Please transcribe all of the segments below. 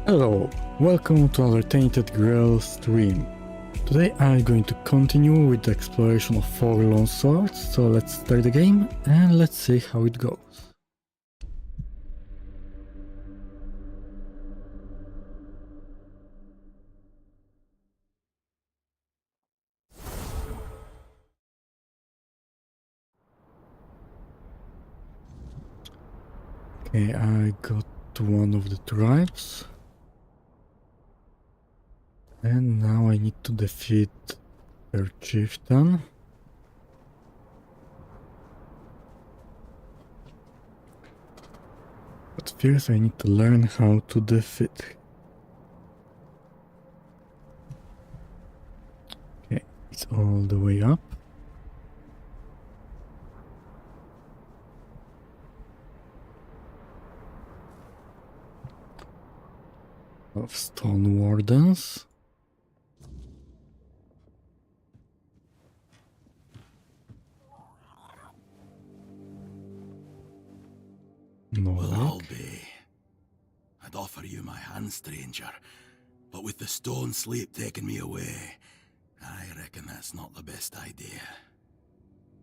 Hello, welcome to our Tainted Grail stream. Today I'm going to continue with the exploration of Forlorn Swords, so let's start the game and let's see how it goes. Okay, I got to one of the tribes. And now I need to defeat their chieftain. But first I need to learn how to defeat. Okay, it's all the way up. Of stone wardens. No Well, luck. I'll be. I'd offer you my hand, stranger, but with the stone sleep taking me away, I reckon that's not the best idea.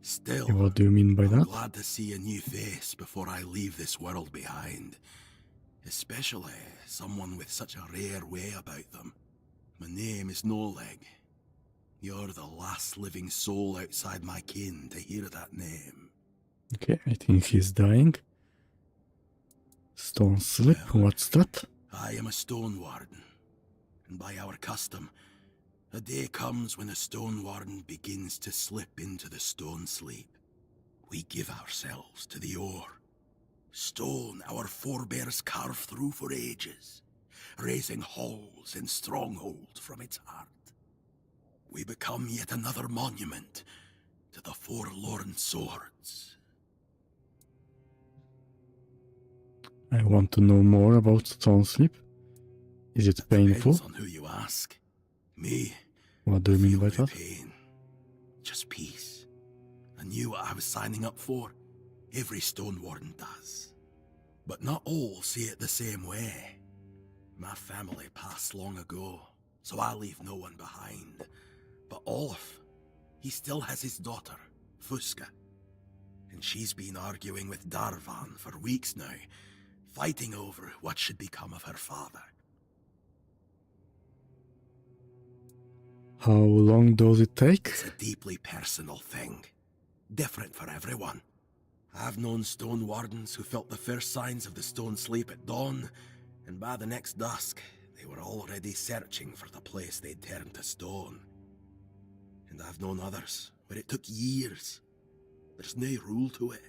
Still, Okay, what do you mean by I'm that? glad to see a new face before I leave this world behind. Especially someone with such a rare way about them. My name is No Leg. You're the last living soul outside my kin to hear that name. Okay, I think he's dying. Stone slip, Well, what's that? I am a stone warden, and by our custom, a day comes when a stone warden begins to slip into the stone sleep. We give ourselves to the ore. Stone our forebears carved through for ages, raising halls and strongholds from its heart. We become yet another monument to the Forlorn Swords. I want to know more about stone sleep. Is it painful? Depends on who you ask. Me, What do you mean by feel no that? pain, just peace. I knew what I was signing up for. Every stone warden does. But not all see it the same way. My family passed long ago, so I leave no one behind. But Olaf, he still has his daughter, Fuska. And she's been arguing with Darvan for weeks now, fighting over what should become of her father. How long does it take? It's a deeply personal thing, different for everyone. I've known stone wardens who felt the first signs of the stone sleep at dawn, and by the next dusk, they were already searching for the place they'd turned to stone. And I've known others where it took years. There's no rule to it.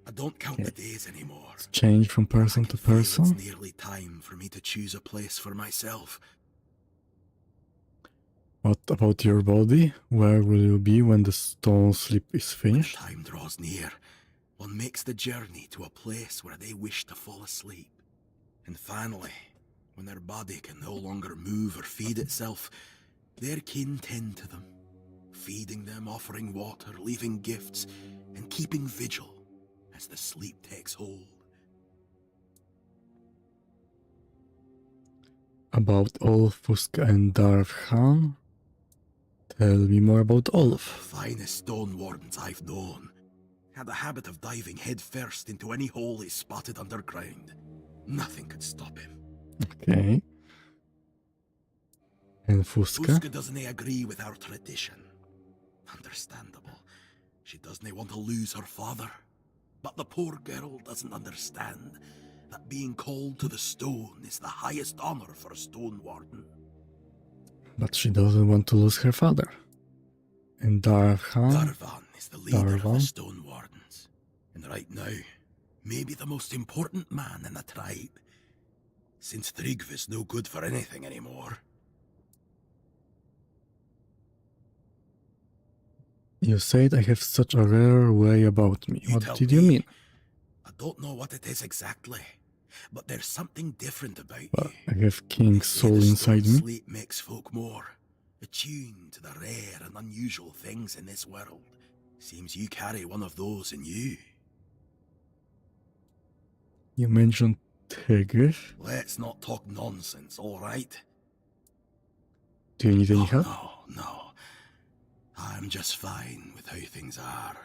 I don't count the days anymore. It's changed from person to person. It's nearly time for me to choose a place for myself. What about your body? Where will you be when the stone sleep is finished? When the time draws near, one makes the journey to a place where they wish to fall asleep. And finally, when their body can no longer move or feed itself, their kin tend to them, feeding them, offering water, leaving gifts, and keeping vigil as the sleep takes hold. About Olaf, Fuska and Darvan? Tell me more about Olaf. The finest stone wardens I've known had a habit of diving headfirst into any hole he spotted underground. Nothing could stop him. Okay. And Fuska? Fuska doesn't agree with our tradition. Understandable. She doesn't want to lose her father. But the poor girl doesn't understand that being called to the stone is the highest honor for a stone warden. But she doesn't want to lose her father. And Darvan? Darvan is the leader of the stone wardens. And right now, maybe the most important man in the tribe. Since Tryggvi's no good for anything anymore. You said I have such a rare way about me. What did you mean? I don't know what it is exactly, but there's something different about Well, you. I have King's soul inside me. Sleep makes folk more attuned to the rare and unusual things in this world. Seems you carry one of those in you. You mentioned Tigris. Let's not talk nonsense, all right? Do you need any Oh, help? no. I'm just fine with how things are.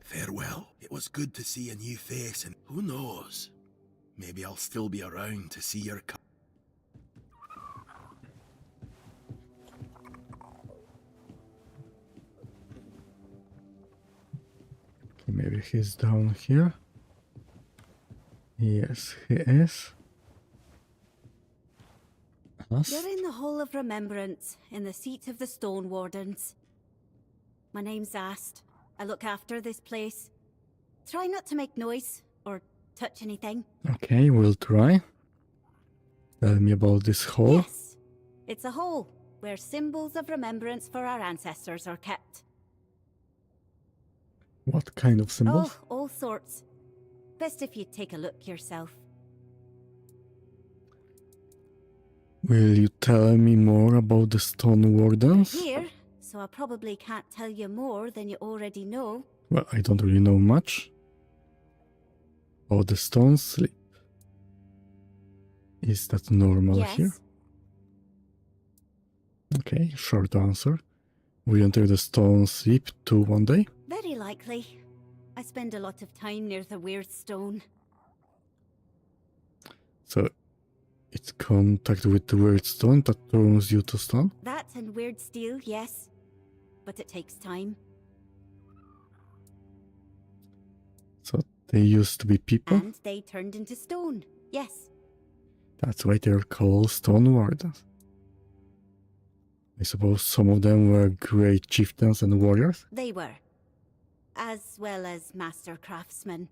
Farewell. It was good to see a new face, and who knows? Maybe I'll still be around to see your Okay, maybe he's down here. Yes, he is. You're in the Hall of Remembrance, in the seat of the Stone Wardens. My name's Ast. I look after this place. Try not to make noise, or touch anything. Okay, we'll try. Tell me about this hall. Yes, it's a hall, where symbols of remembrance for our ancestors are kept. What kind of symbols? Oh, all sorts. Best if you take a look yourself. Will you tell me more about the Stone Wardens? Here, so I probably can't tell you more than you already know. Well, I don't really know much about the Stone Sleep. Is that normal Yes. here? Okay, short answer. We enter the Stone Sleep too one day? Very likely. I spend a lot of time near the weird stone. So, it's contact with the weird stone that turns you to stone? That and weird steel, yes. But it takes time. So, they used to be people? And they turned into stone, yes. That's why they're called Stone Wardens. I suppose some of them were great chieftains and warriors, They were. As well as master craftsmen.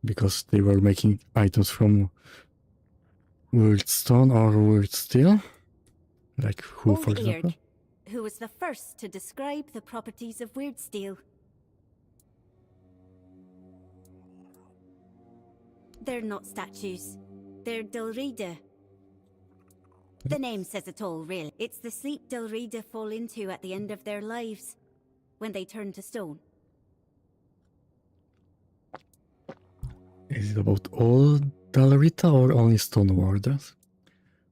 because they were making items from weird stone or weird steel. Like who, for Old example? Eirg, who was the first to describe the properties of weird steel. They're not statues. They're Dilrida. The name says it all, really. It's the sleep Dilrida fall into at the end of their lives, when they turn to stone. Is it about all Dalarita or only Stone Wardens?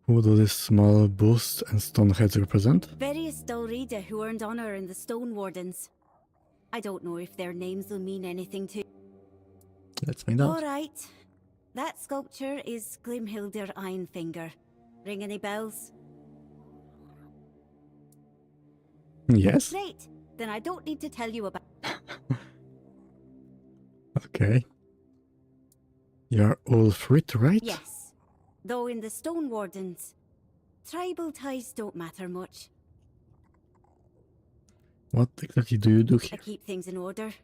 Who do this small bust and stone heads represent? Various Dilrida who earned honor in the Stone Wardens. I don't know if their names will mean anything to... Let's find out. Alright. That sculpture is Glimhilder Ironfinger. Ring any bells? Yes? Great. Then I don't need to tell you about... Okay. You're Ulfrid, right? Yes. Though in the Stone Wardens, tribal ties don't matter much. What exactly do you do I here? keep things in order.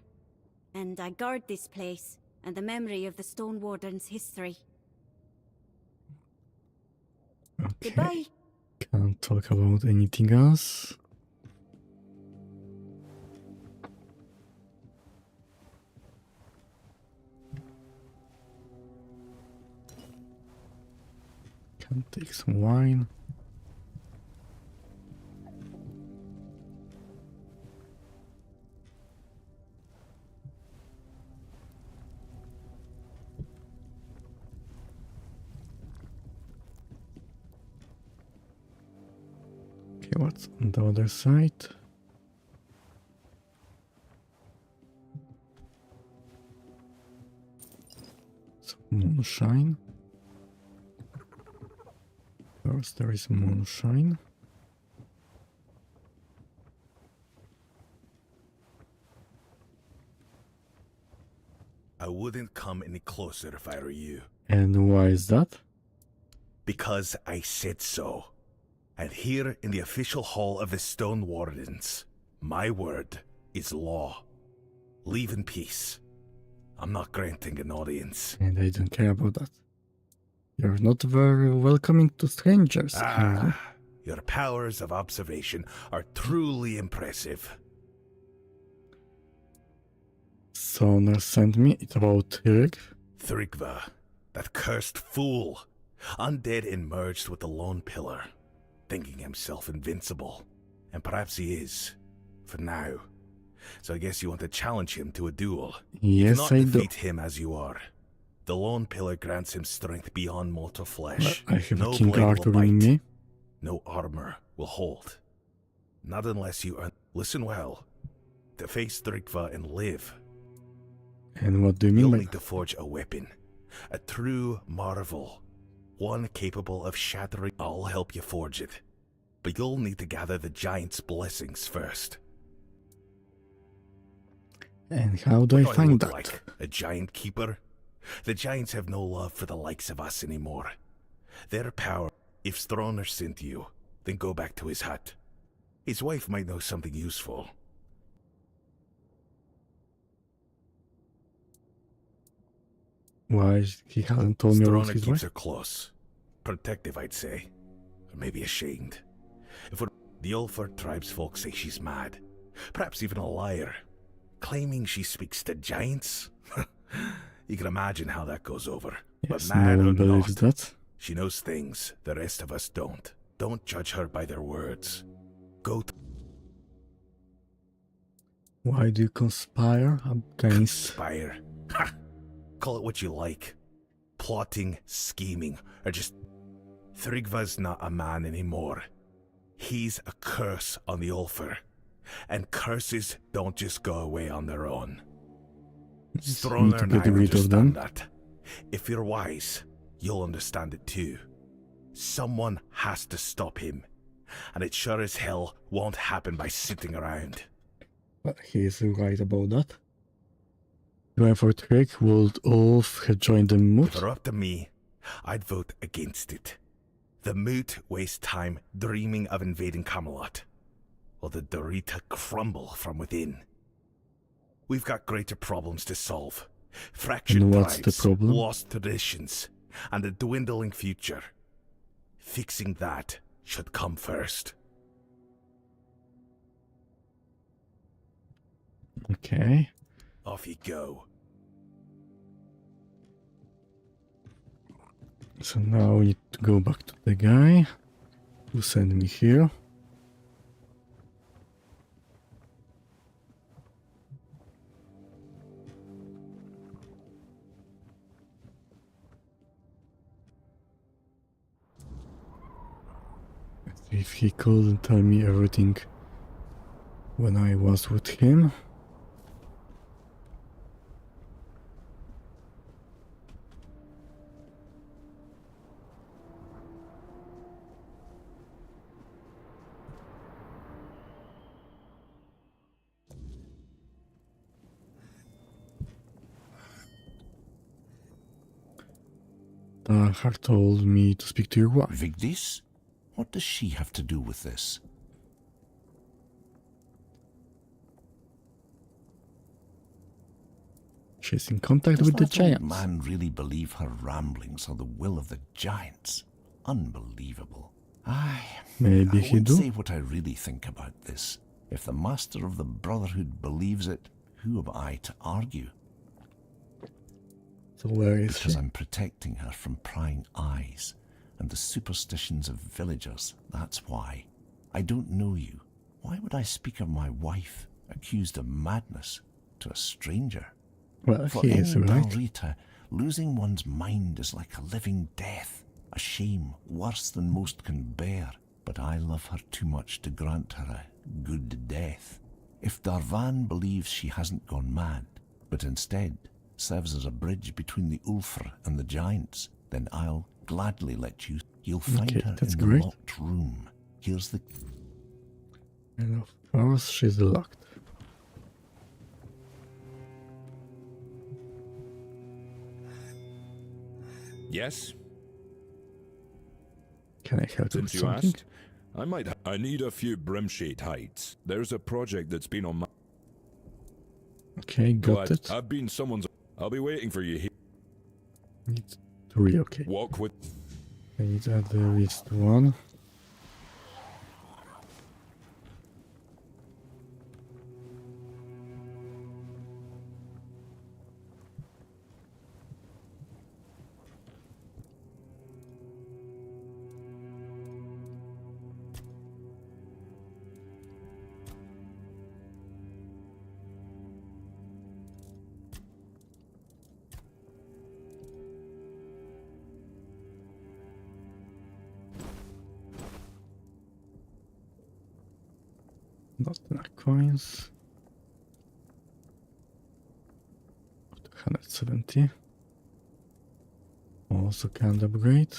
And I guard this place and the memory of the Stone Wardens' history. Okay. Goodbye. Can't talk about anything else. Can take some wine. Okay, what's on the other side? Some moonshine. First, there is moonshine. I wouldn't come any closer if I were you. And why is that? Because I said so. And here in the official hall of the Stone Wardens, my word is law. Leave in peace. I'm not granting an audience. And I don't care about that. You're not very welcoming to strangers. Henry. Your powers of observation are truly impressive. Sonar sent me it about Eirg. Thrigva, that cursed fool, undead and merged with the Lone Pillar, thinking himself invincible. And perhaps he is, for now. So I guess you want to challenge him to a duel. Yes, Do not I do. defeat him as you are. The lone pillar grants him strength beyond mortal flesh. I have No a King blade will Arthur in bite. me. No armor will hold. Not unless you listen well. To face Drigva and live, And what do you mean you'll by need to forge a weapon. A true marvel. One capable of shattering. I'll help you forge it. But you'll need to gather the giant's blessings first. And how do I What find look that? like? A giant keeper? The giants have no love for the likes of us anymore. Their power. If Stroner sent you, then go back to his hut. His wife might know something useful. Why he hasn't told me about Stroner his keeps wife? her close. Protective, I'd say. Or maybe ashamed. If we're... The Ulford tribesfolk say she's mad. Perhaps even a liar. Claiming she speaks to giants? You can imagine how that goes over. Yes, But mad no or one believes not, that. she knows things the rest of us don't. Don't judge her by their words. Go to Why do you conspire against... conspire. Ha! Call it what you like. Plotting, scheming, or just... Thrigva's not a man anymore. He's a curse on the Ulfr. And curses don't just go away on their own. Need Stroner to and I get rid of them. understand that. If you're wise, you'll understand it too. Someone has to stop him. And it sure as hell won't happen by sitting around. But he is right about that. Going for trick, would Ulf have joined the If moot? it were up to me, I'd vote against it. The moot waste time dreaming of invading Camelot, or the Dorita crumble from within. We've got greater problems to solve. Fractured And what's the tribes, problem? lost traditions, and a dwindling future. Fixing that should come first. Okay. Off you go. So now we need to go back to the guy who sent me here. If he couldn't tell me everything when I was with him. Dahar told me to speak to your wife. Vigdis? What does she have to do with this? She's in contact Does with the that old giants. man really believe her ramblings are the will of the giants? Unbelievable. Maybe I he won't do. say what I really think about this. If the master of the Brotherhood believes it, who am I to argue? So where is Because she? I'm protecting her from prying eyes and the superstitions of villagers, that's why. I don't know you. Why would I speak of my wife, accused of madness, to a stranger? Well, For he any is right. Dalrita, losing one's mind is like a living death, a shame worse than most can bear. But I love her too much to grant her a good death. If Darvan believes she hasn't gone mad, but instead serves as a bridge between the Ulfr and the giants, then I'll gladly let you. You'll find Okay, her that's in great. the locked room. Here's the... And of course she's locked. Yes, Can I help you with since you something? asked, I need a few Brimshade hides. There's a project that's been on my... Okay, got it. I've been someone's... I'll be waiting for you here. Need 3, okay. Walk with... I need at least 1. Not enough coins. 170. Also can't upgrade.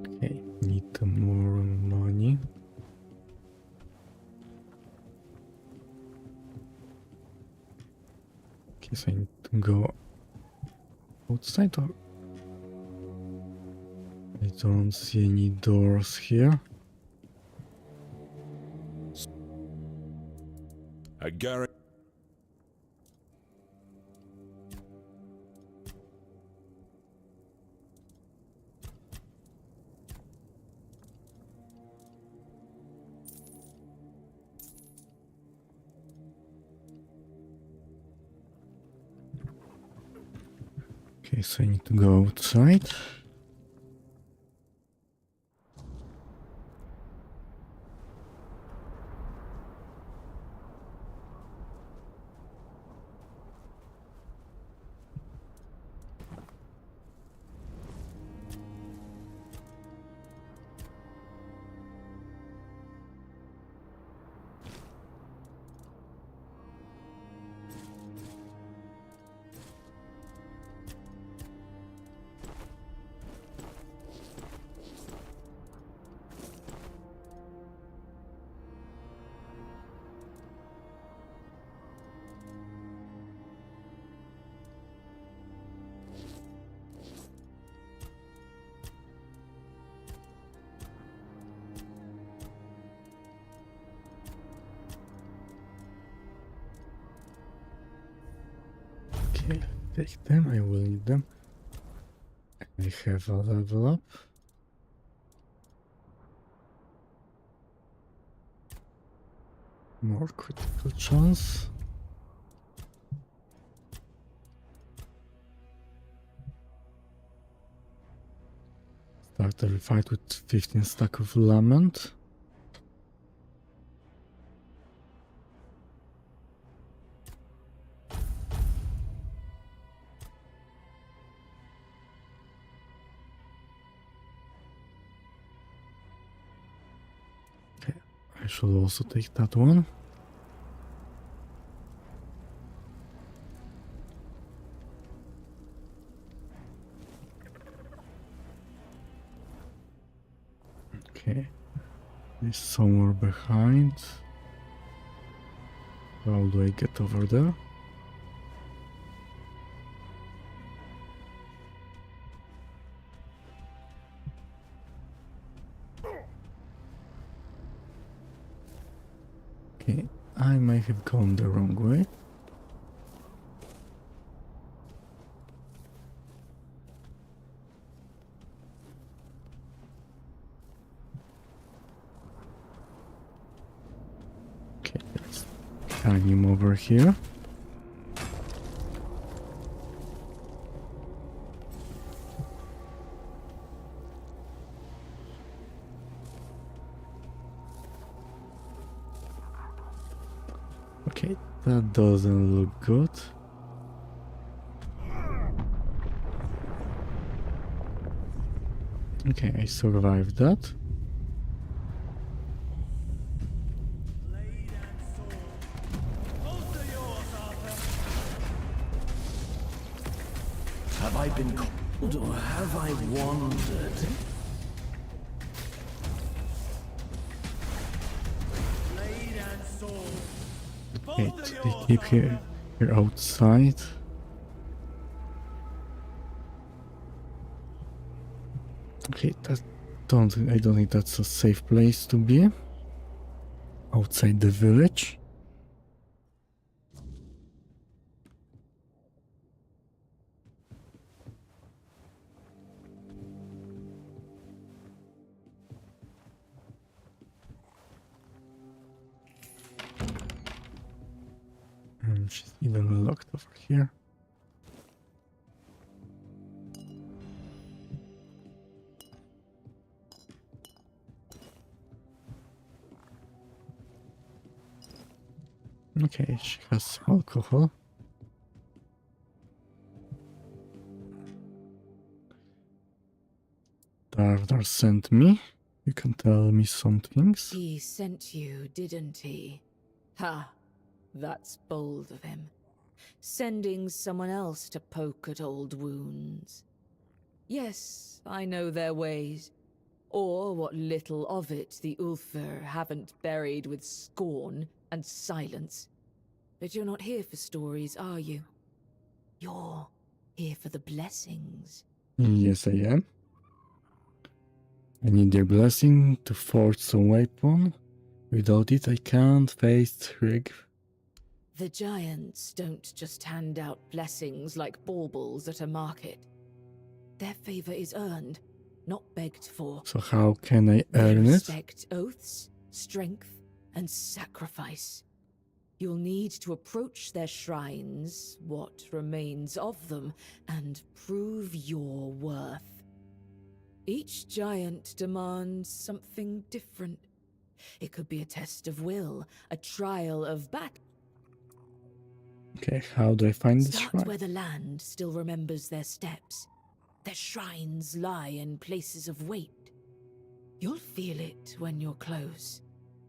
Okay, need more money. Okay, so I need to go outside or I don't see any doors here. I guarantee. Okay, so I need to go outside. Okay, take them, I will need them. I have a level up. More critical chance. Start every fight with 15 stack of lament. Okay, I should also take that one. Okay, he's somewhere behind. How do I get over there? Okay, I might have gone the wrong way. Okay, let's hang him over here. Okay, that doesn't look good. Okay, I survived that. Have I been called or have I wandered? Okay, they keep here outside. Okay, I don't think that's a safe place to be. Outside the village. And she's even locked over here. Okay, she has alcohol. Dardar sent me. You can tell me some things. He sent you, didn't he? Ha! That's bold of him. Sending someone else to poke at old wounds. Yes, I know their ways. Or what little of it the Ulfr haven't buried with scorn and silence. But you're not here for stories, are you? You're here for the blessings. Yes, I am. I need their blessing to forge some weapon. Without it, I can't face Thrigg. The giants don't just hand out blessings like baubles at a market. Their favor is earned, not begged for. So how can I earn They it? respect oaths, strength, and sacrifice. You'll need to approach their shrines, what remains of them, and prove your worth. Each giant demands something different. It could be a test of will, a trial of battle. Okay, how do I find the Start shrine? where the land still remembers their steps. Their shrines lie in places of weight. You'll feel it when you're close.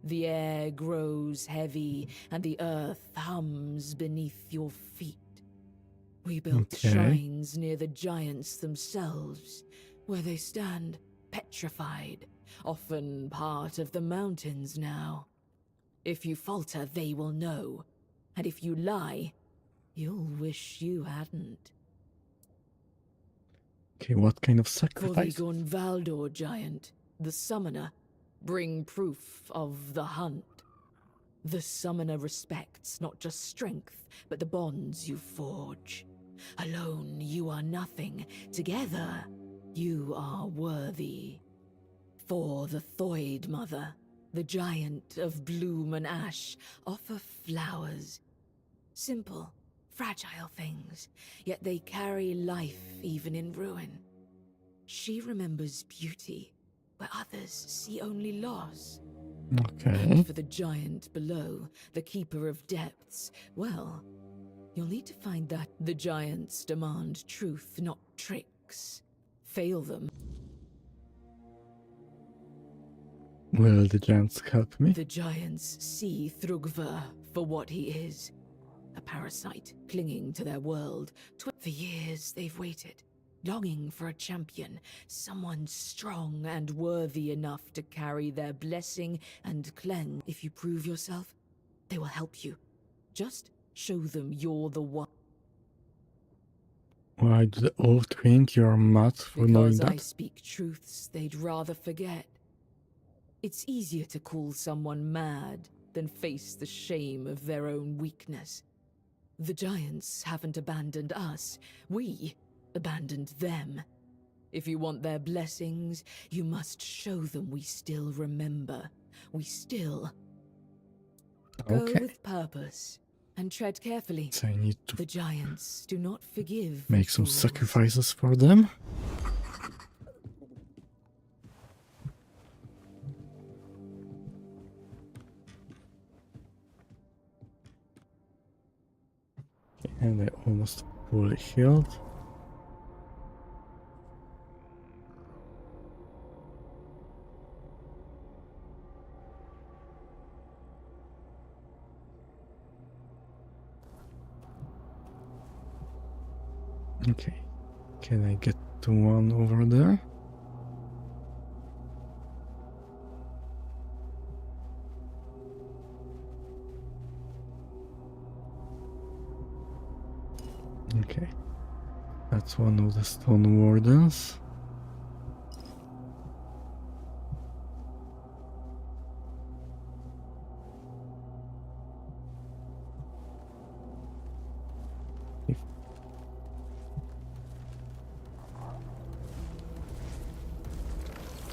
The air grows heavy, and the earth hums beneath your feet. We built Okay. shrines near the giants themselves, where they stand petrified, often part of the mountains now. If you falter, they will know. And if you lie, you'll wish you hadn't. Okay, what kind of For the sacrifice? Gunvaldor giant, the summoner, bring proof of the hunt. The summoner respects not just strength, but the bonds you forge. Alone, you are nothing. Together, you are worthy. For the Thoid Mother, the giant of bloom and ash, offer flowers. Simple, fragile things, yet they carry life even in ruin. She remembers beauty, where others see only loss. Okay. And for the giant below, the keeper of depths, well, you'll need to find that. The giants demand truth, not tricks. Fail them. Will the giants help me? The giants see Thrugva for what he is. A parasite clinging to their world. For years they've waited, longing for a champion. Someone strong and worthy enough to carry their blessing and cleanse. If you prove yourself, they will help you. Just show them you're the one. Why do they all think you're mad for knowing Because I that? speak truths they'd rather forget. It's easier to call someone mad than face the shame of their own weakness. The giants haven't abandoned us. We abandoned them. If you want their blessings, you must show them we still remember. We still go Okay. with purpose and tread carefully. So I need to The giants do not forgive. make some fools. sacrifices for them. Okay, and I almost fully healed. Okay, can I get to one over there? Okay, that's one of the stone wardens.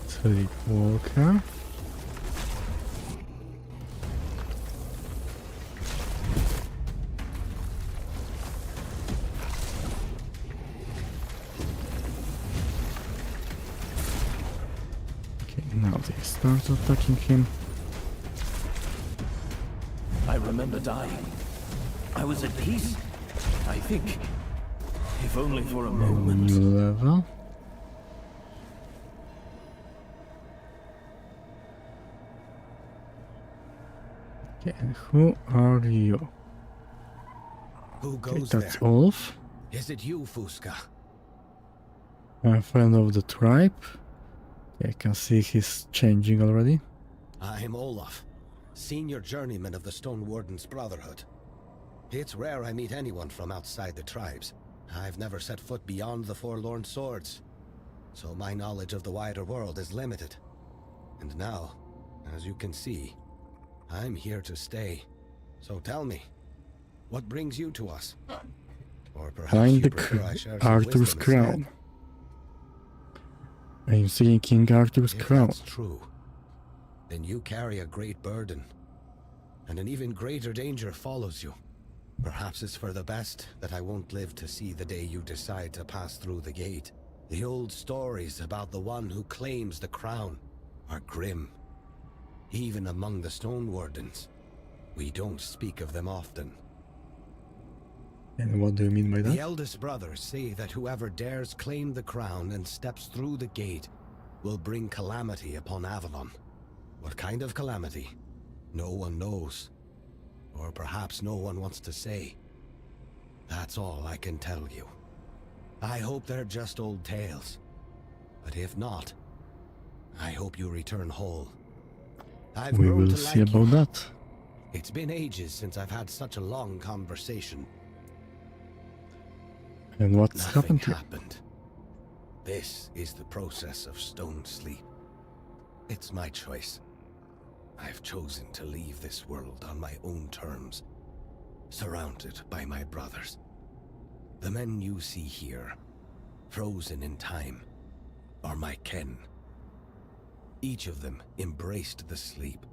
Sleepwalker. Okay, now they start attacking him. I remember dying. I was at peace, I think. If only for a moment. New level. Okay, who are you? Who Okay, goes that's there? Olaf. Is it you, Fusca? A friend of the tribe. Okay, I can see he's changing already. I'm Olaf, senior journeyman of the Stone Warden's Brotherhood. It's rare I meet anyone from outside the tribes. I've never set foot beyond the Forlorn Swords, so my knowledge of the wider world is limited. And now, as you can see, I'm here to stay. So tell me, what brings you to us? Or perhaps Find you the prefer I share some Arthur's wisdom crown. instead? I'm seeing King Arthur's If crown. that's true, then you carry a great burden, and an even greater danger follows you. Perhaps it's for the best that I won't live to see the day you decide to pass through the gate. The old stories about the one who claims the crown are grim. Even among the Stone Wardens, we don't speak of them often. And what do you mean by The that? eldest brothers say that whoever dares claim the crown and steps through the gate will bring calamity upon Avalon. What kind of calamity? No one knows. Or perhaps no one wants to say. That's all I can tell you. I hope they're just old tales. But if not, I hope you return whole. I've We grown will to see like you. about that. It's been ages since I've had such a long conversation. And what's Nothing happened here? happened. This is the process of stone sleep. It's my choice. I've chosen to leave this world on my own terms, surrounded by my brothers. The men you see here, frozen in time, are my kin. Each of them embraced the sleep,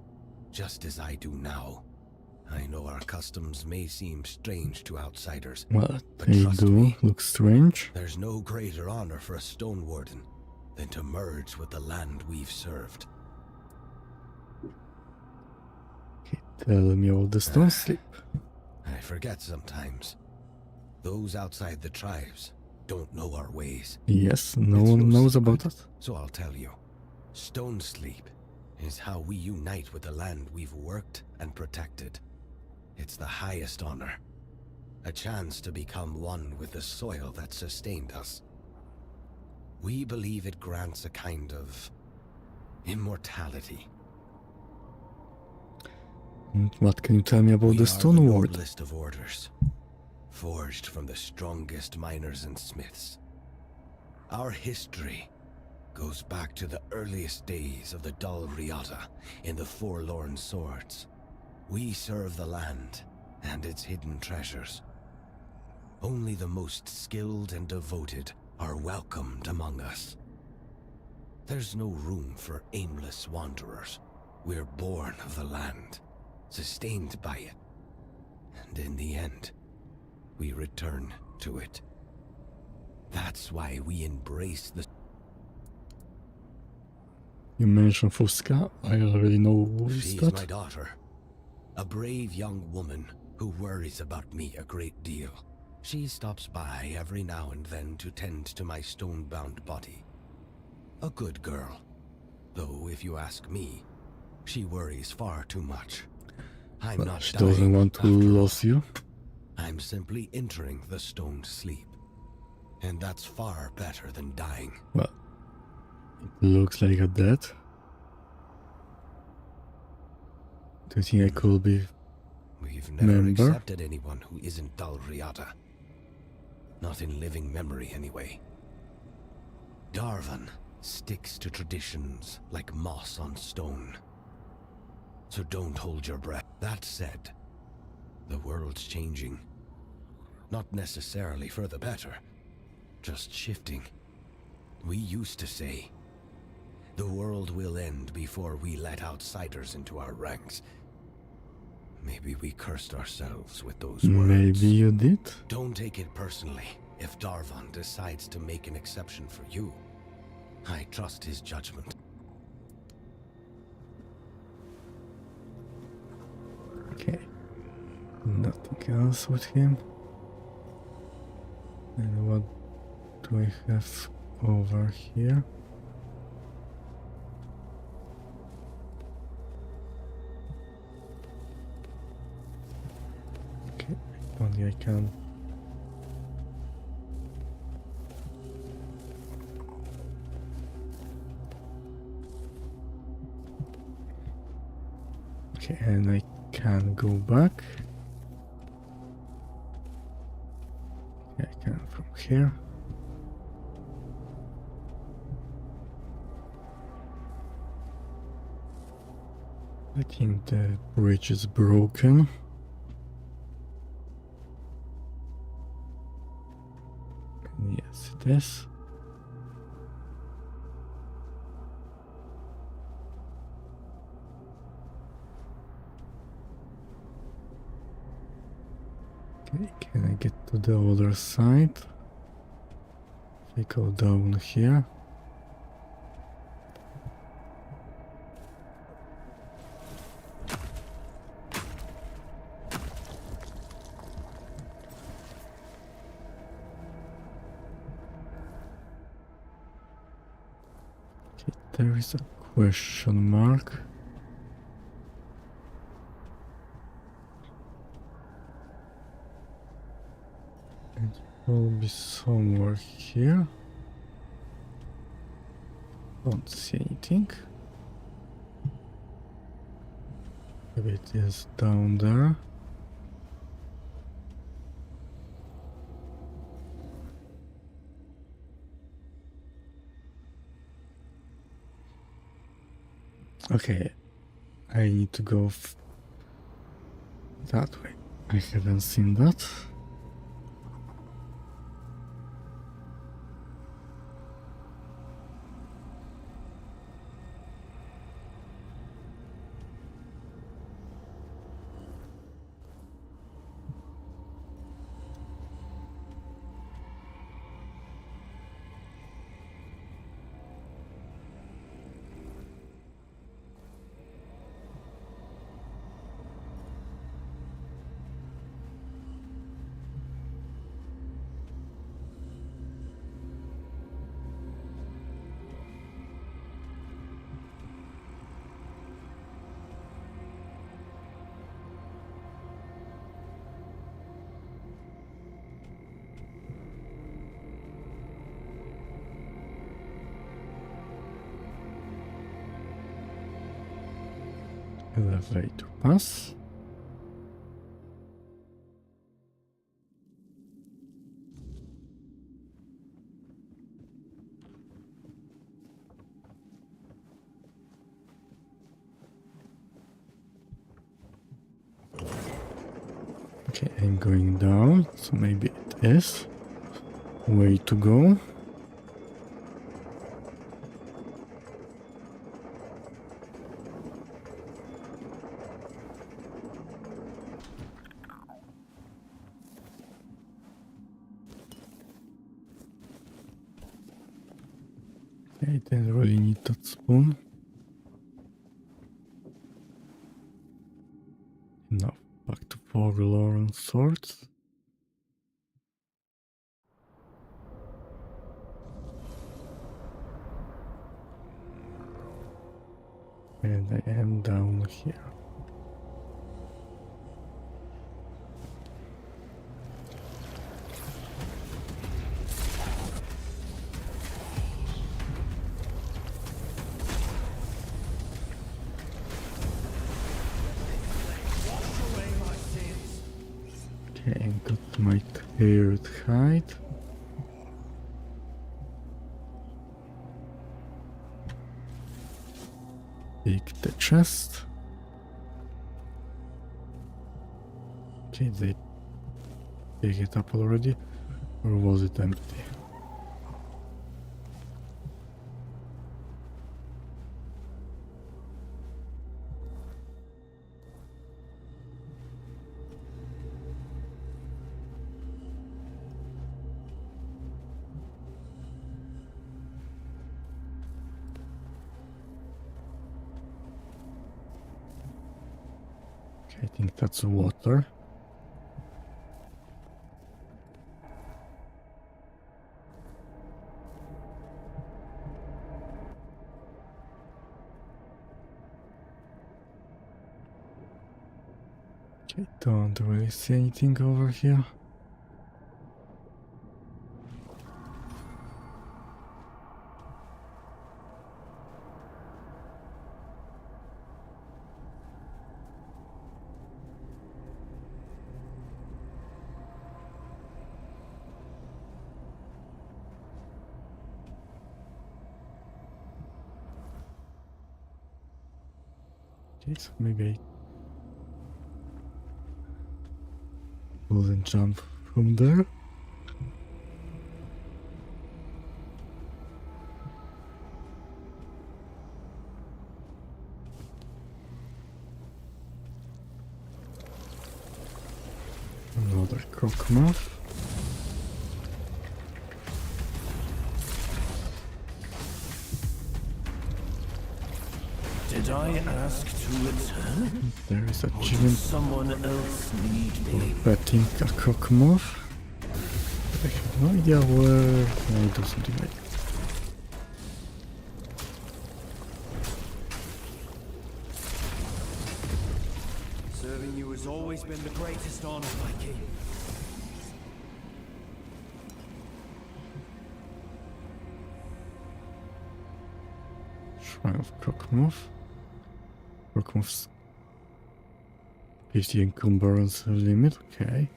just as I do now. I know our customs may seem strange to outsiders, Well, but they trust do me, look strange. there's no greater honor for a Stone Warden than to merge with the land we've served. Okay, tell me about the stone sleep. I forget sometimes. Those outside the tribes don't know our ways. Yes, no It's one no knows about secret, that. So I'll tell you. Stone Sleep is how we unite with the land we've worked and protected. It's the highest honor. A chance to become one with the soil that sustained us. We believe it grants a kind of immortality. And what can you tell me about We the are stone the ward? noblest of orders, forged from the strongest miners and smiths. Our history goes back to the earliest days of the Dal Riata in the Forlorn Swords. We serve the land and its hidden treasures. Only the most skilled and devoted are welcomed among us. There's no room for aimless wanderers. We're born of the land, sustained by it. And in the end, we return to it. That's why we embrace the... You mentioned Fusca. I already know who is She's that. my daughter. A brave young woman who worries about me a great deal. She stops by every now and then to tend to my stone-bound body. A good girl. Though, if you ask me, she worries far too much. I'm Well, not she dying, doesn't want to after all. lose you. I'm simply entering the stone sleep. And that's far better than dying. Well, it looks like a death. Do you think I could be? We've never Member? accepted anyone who isn't Dal Riata. Not in living memory, anyway. Darvan sticks to traditions like moss on stone. So don't hold your breath. That said, the world's changing. Not necessarily for the better, just shifting. We used to say, the world will end before we let outsiders into our ranks. Maybe we cursed ourselves with those words. Maybe you did. Don't take it personally if Darvan decides to make an exception for you. I trust his judgment. Okay. Nothing else with him. And what do I have over here? Okay, only I can. Okay, and I can go back. Yeah, I can from here. I think the bridge is broken. Yes, it is. Okay, can I get to the other side? If I go down here. Okay, there is a question mark. It will be somewhere here. Don't see anything. Maybe it is down there. Okay, I need to go that way. I haven't seen that. Elevator pass. Okay, I'm going down, so maybe it is way to go. I didn't really need that spoon. Now back to Forlorn Swords. And I am down here. Okay, I got my third hide. Take the chest. Okay, they pick it up already, or was it empty? I think that's water. I don't really see anything over here. Okay, so maybe I wouldn't jump from there. Another crockmuff. Did I ask to return? There is a Or did giant someone else need me? betting a crockmuff. I have no idea where I do something like that. Serving you has always been the greatest honor, my king. Shrine of Crockmuff. Crockmuff's 50 encumbrance limit, okay.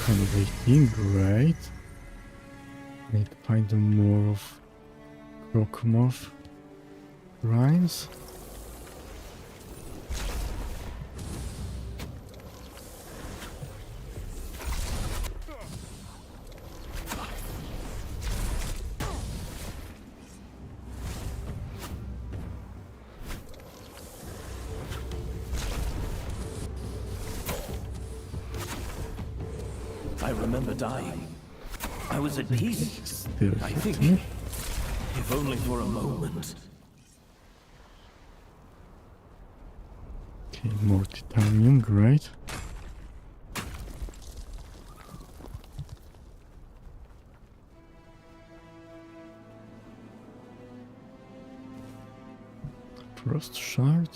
Kind of waiting, great. Need to find more of Crockmuff shrines. I remember dying. I was at peace. Still I hit think, me. if only for a moment. Okay, more titanium, great. Frost shard.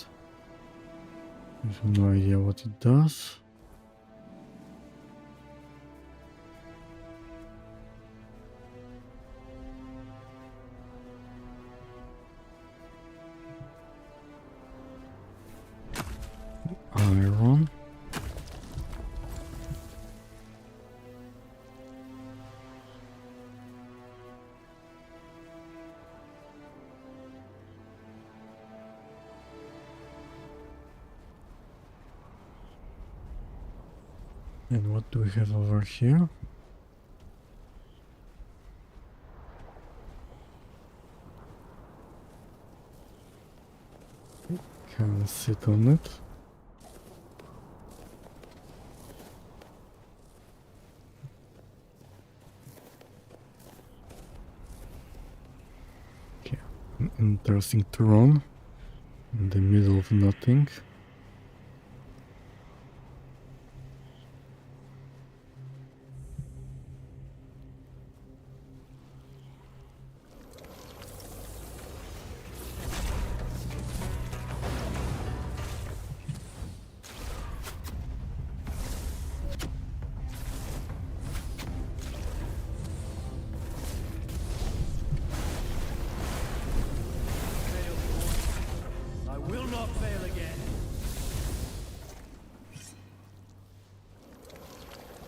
I have no idea what it does. Iron. And what do we have over here? Can sit on it. Okay, an interesting throne in the middle of nothing. I will not fail again.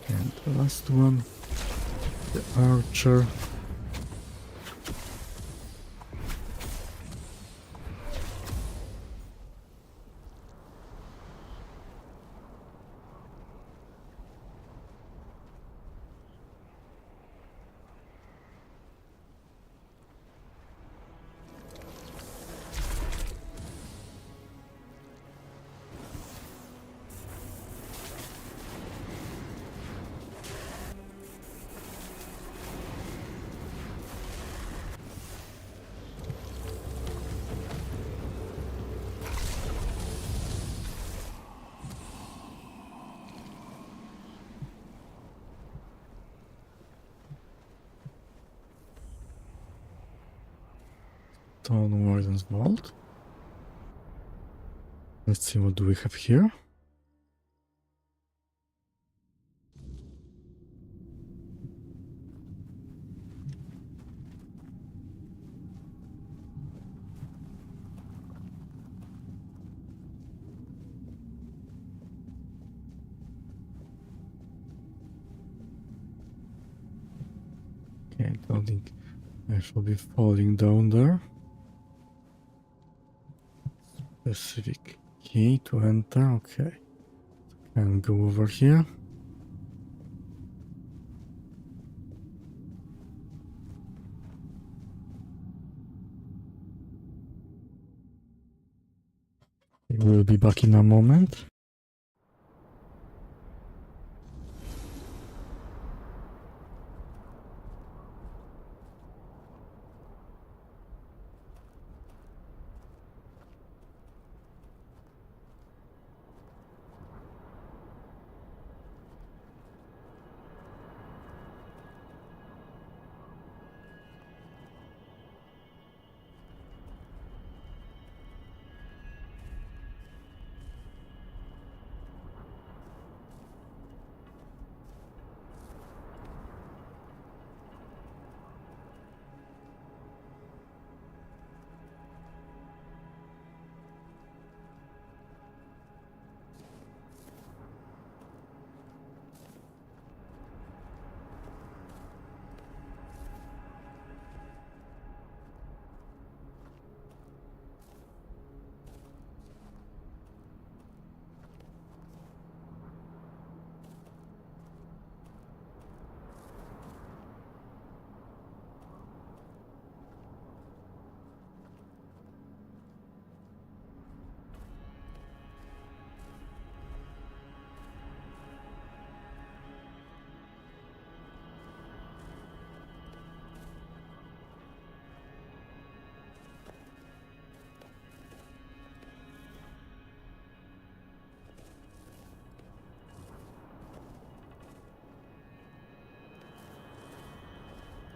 And the last one, the archer. Stone Warden's Vault. Let's see, what do we have here? Okay, I don't think I shall be falling down there. Specific key to enter, okay. And go over here. We'll be back in a moment.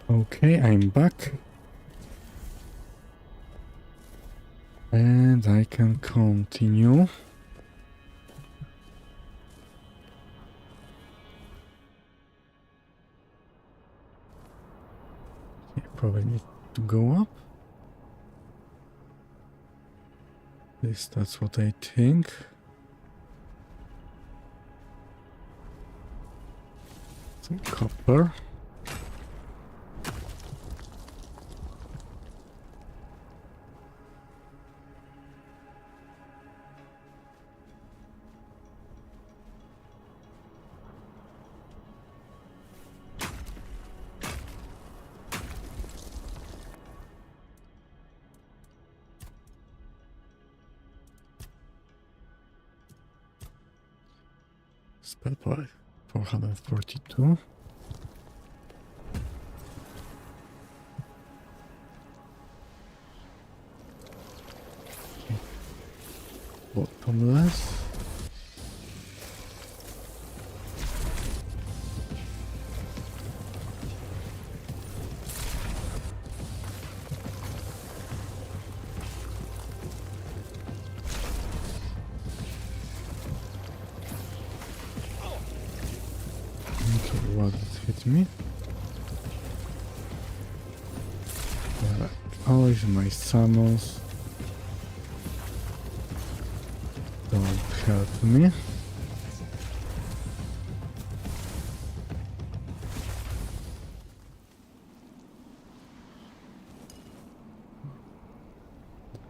Okay, I'm back. And I can continue. Okay, probably need to go up. At least that's what I think. Some copper. Spell point 442. Okay. Bottomless. What hit me? Always my summons don't help me.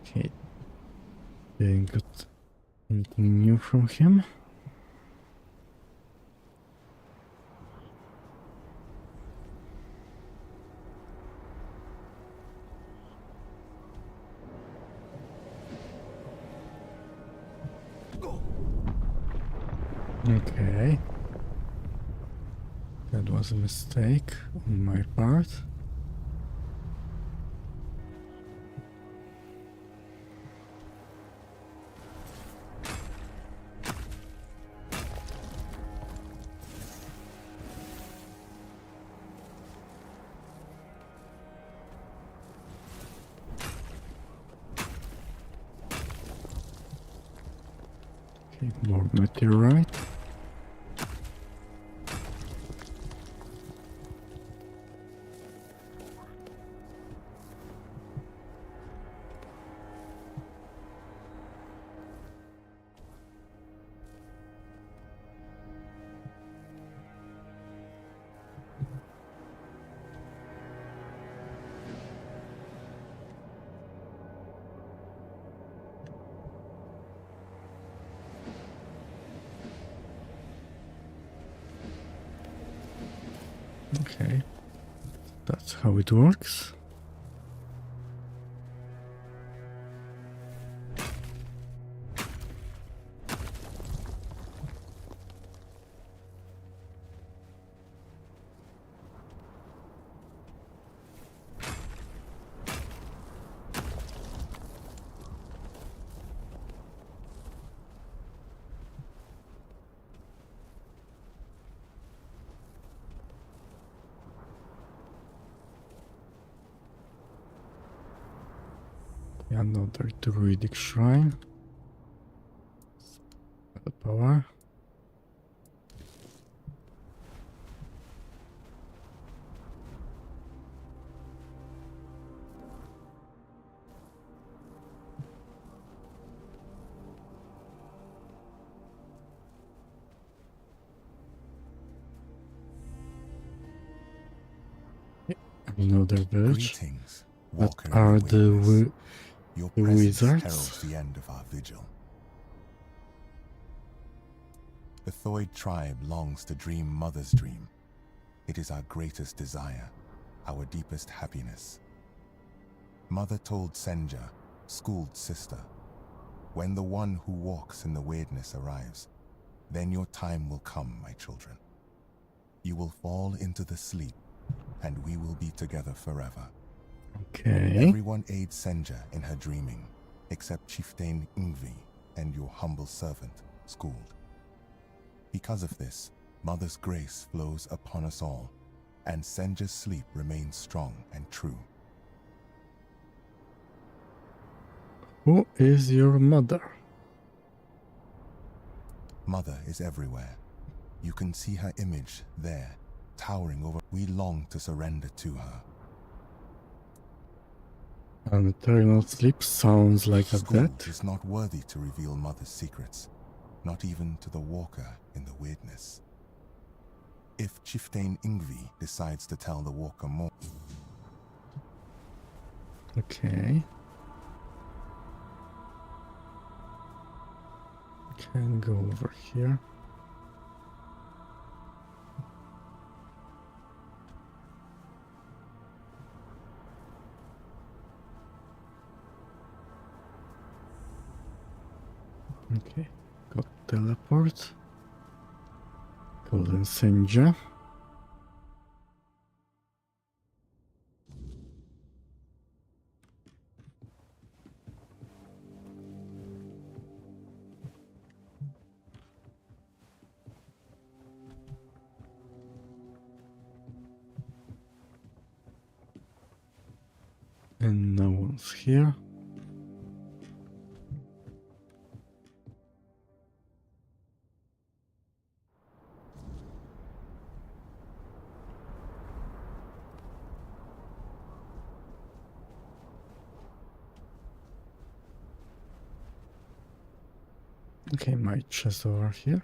Okay, didn't get anything new from him. Okay, that was a mistake on my part. Okay, more meteorite. Okay, that's how it works. Another druidic shrine. The power. Another village. Greetings, What Walker are in the the wilderness. Your the presence wizards? heralds the end of our vigil. The Thoid tribe longs to dream Mother's dream. It is our greatest desire, our deepest happiness. Mother told Senja, schooled sister, when the one who walks in the weirdness arrives, then your time will come, my children. You will fall into the sleep, and we will be together forever. Okay. Everyone aids Senja in her dreaming, except Chieftain Ingvi and your humble servant, Skuld. Because of this, Mother's grace flows upon us all, and Senja's sleep remains strong and true. Who is your mother? Mother is everywhere. You can see her image there, towering over. We long to surrender to her. An eternal sleep sounds like a Skuld death. is not worthy to reveal Mother's secrets, not even to the walker in the weirdness. If Chieftain Ingvi decides to tell the walker more, Okay. Can go over here. Okay, got teleport. Golden Senja. And no one's here. Okay, my chest over here.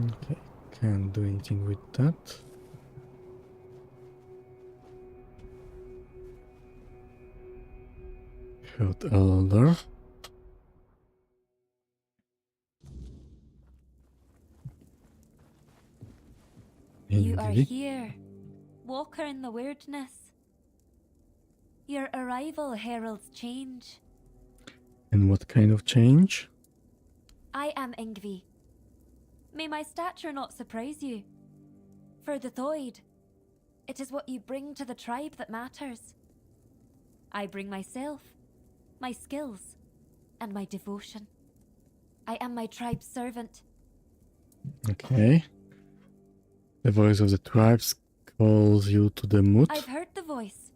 Okay, can't do anything with that. Health Elder. You are Indeed. here, Walker in the weirdness. Your arrival heralds change. And what kind of change? I am Ingvi. May my stature not surprise you. For the Thoid, it is what you bring to the tribe that matters. I bring myself, my skills, and my devotion. I am my tribe's servant. Okay. The voice of the tribes calls you to the moot. I've heard the voice,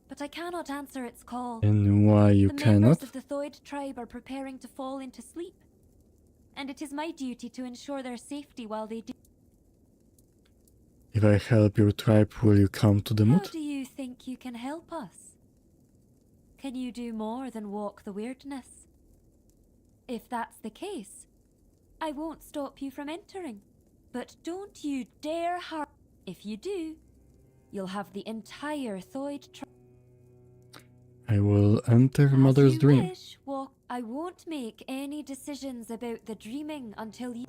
but but I cannot answer its call. And why you The cannot? members of the Thoid tribe are preparing to fall into sleep, and it is my duty to ensure their safety while they do. If I help your tribe, will you come to the How mood? do you think you can help us? Can you do more than walk the weirdness? If that's the case, I won't stop you from entering. But don't you dare harm. If you do, you'll have the entire Thoid tribe. I will enter Mother's As you dream. wish, walk. I won't make any decisions about the dreaming until you.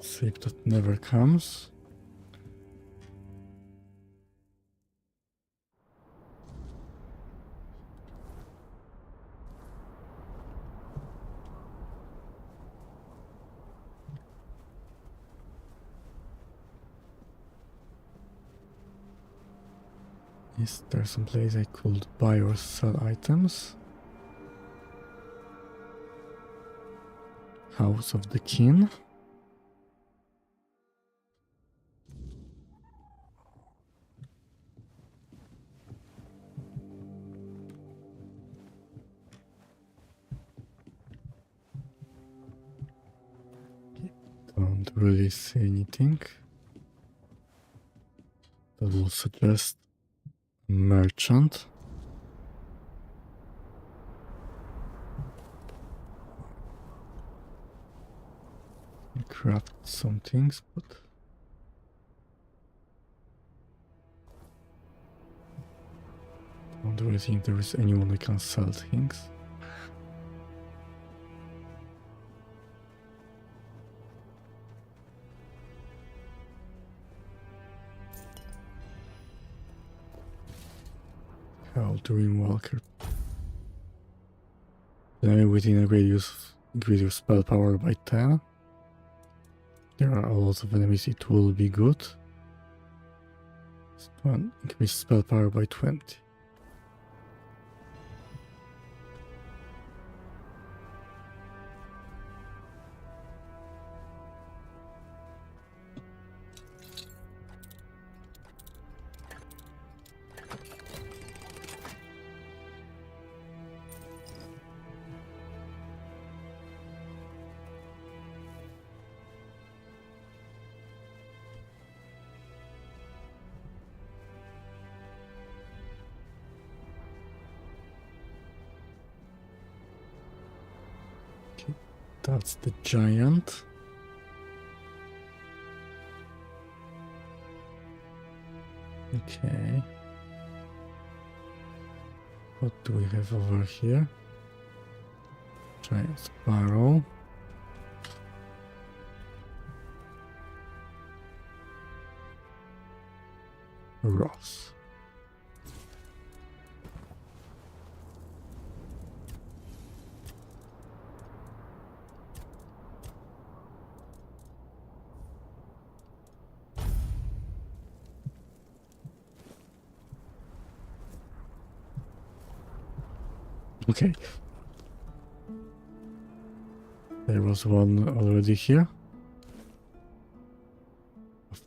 Sleep that never comes. Is there some place I could buy or sell items? House of the King. Don't really see anything that will suggest a merchant. I craft some things, but don't really think there is anyone who can sell things. Dreamwalker. Then within a radius, increase your spell power by 10. There are a lot of enemies, it will be good. This one, increase spell power by 20. That's the giant. Okay. What do we have over here? Giant sparrow. Ross. Okay. There was one already here.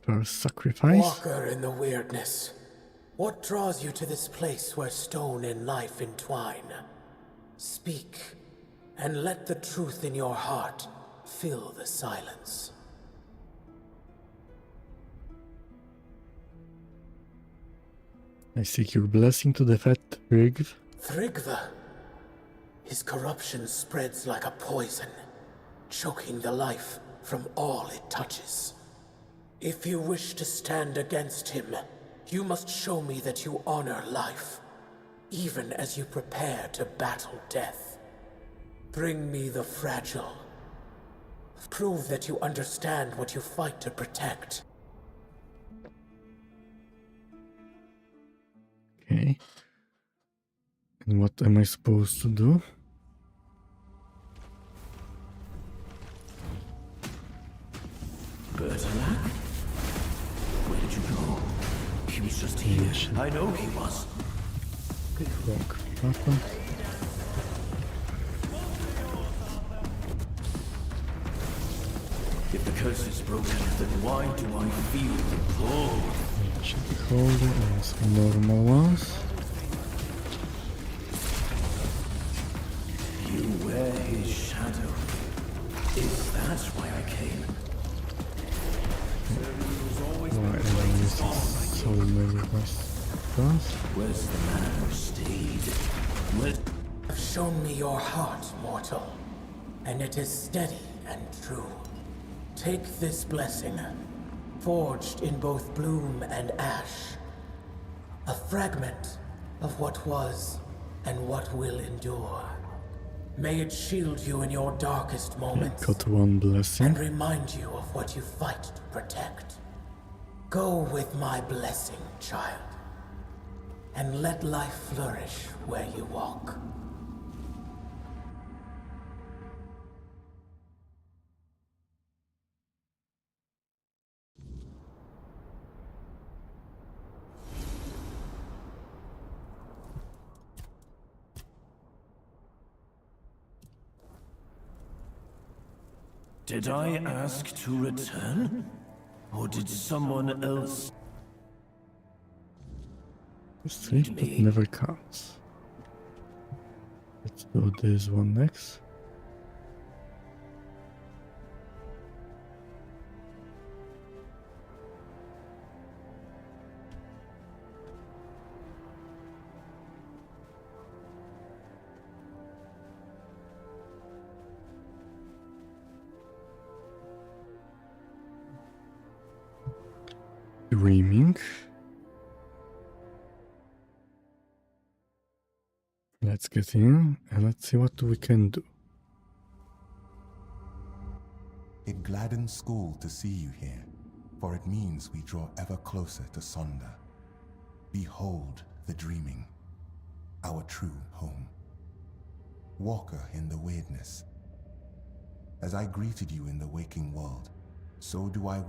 First sacrifice. Walker in the weirdness. What draws you to this place where stone and life entwine? Speak, and let the truth in your heart fill the silence. I seek your blessing to defeat Thrigv. Thrigva. His corruption spreads like a poison, choking the life from all it touches. If you wish to stand against him, you must show me that you honor life, even as you prepare to battle death. Bring me the fragile. Prove that you understand what you fight to protect. Okay. And what am I supposed to do? Bertolak? Where did you go? He was just here. I know he was. Rock button. If the curse is broken, then why do I feel the pull? Check the holder and some normal ones. You wear his shadow. Is that why I came? Why am I using so many questions? Where's the man who stayed? You've shown me your heart, mortal, and it is steady and true. Take this blessing, forged in both bloom and ash, a fragment of what was and what will endure. May it shield you in your darkest moments, Got one blessing. and remind you of what you fight to protect. Go with my blessing, child, and let life flourish where you walk. Did I ask to return? Or did someone else? Sleep that never counts. Let's do this one next. Dreaming. Let's get in and let's see what we can do. It gladdens school to see you here, for it means we draw ever closer to Sonder. Behold the dreaming, our true home. Walker in the weirdness. As I greeted you in the waking world, so do I.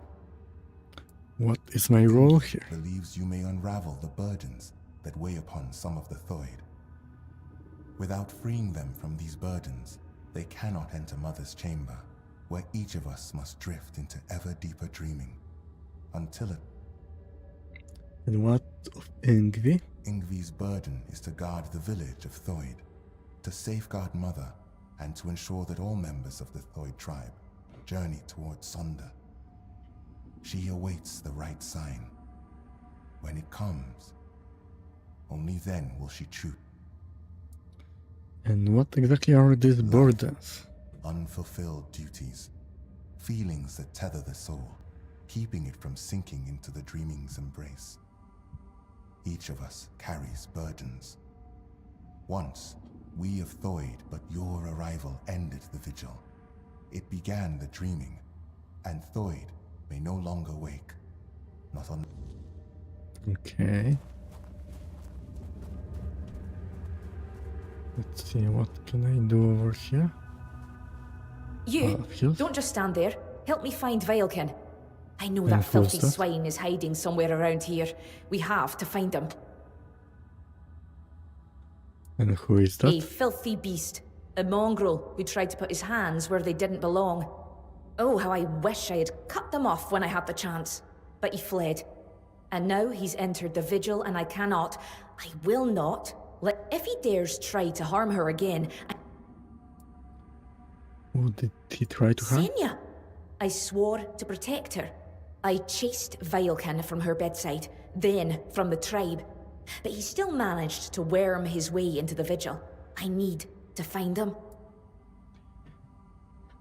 What is my role here? Believes you may unravel the burdens that weigh upon some of the Thoid. Without freeing them from these burdens, they cannot enter Mother's chamber, where each of us must drift into ever deeper dreaming, until it... And what of Yngvi? Yngvi's burden is to guard the village of Thoid, to safeguard Mother, and to ensure that all members of the Thoid tribe journey towards Sonder. She awaits the right sign. When it comes, only then will she choose. And what exactly are these burdens? Unfulfilled duties, feelings that tether the soul, keeping it from sinking into the dreaming's embrace. Each of us carries burdens. Once, we of Thoid, but your arrival ended the vigil. It began the dreaming, and Thoid may no longer wake. Not on... Okay. Let's see, what can I do over here? You, Heals? don't just stand there. Help me find Vilken. I know And that filthy stuff? swine is hiding somewhere around here. We have to find him. And who is that? A filthy beast. A mongrel who tried to put his hands where they didn't belong. Oh, how I wish I had cut them off when I had the chance. But he fled. And now he's entered the vigil and I will not, if he dares try to harm her again. Who did he try to harm? Senya! I swore to protect her. I chased Vilken from her bedside, then from the tribe. But he still managed to worm his way into the vigil. I need to find him.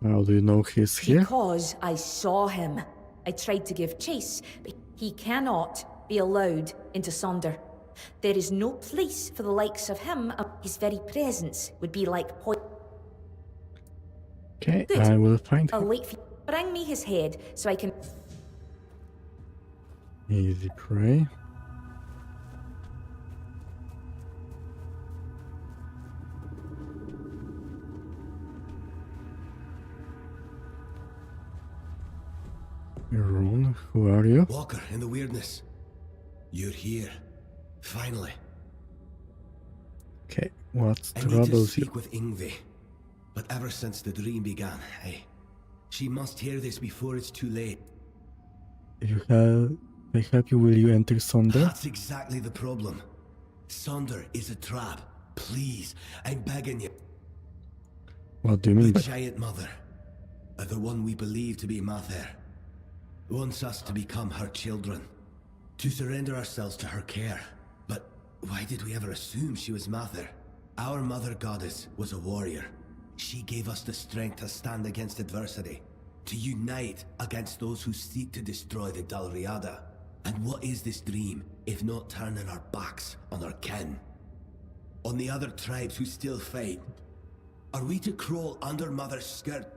How do you know he's here? Because I saw him. I tried to give chase, but he cannot be allowed into Sonder. There is no place for the likes of him. His very presence would be like poison. Okay, Good. I will find I'll him. wait for you. Bring me his head so I can... Easy prey. Ron, who are you? Walker in the weirdness. You're here. Finally. Okay, what I need to troubles you? speak with Yngvi. But ever since the dream began, She must hear this before it's too late. If I help you, will you enter Sonder? That's exactly the problem. Sonder is a trap. Please, I'm begging you. What do you mean The by Giant Mother, the one we believe to be Mather, wants us to become her children, to surrender ourselves to her care. But why did we ever assume she was Mather? Our Mother Goddess was a warrior. She gave us the strength to stand against adversity, to unite against those who seek to destroy the Dalriada. And what is this dream, if not turning our backs on our kin? On the other tribes who still fight? Are we to crawl under Mother's skirt?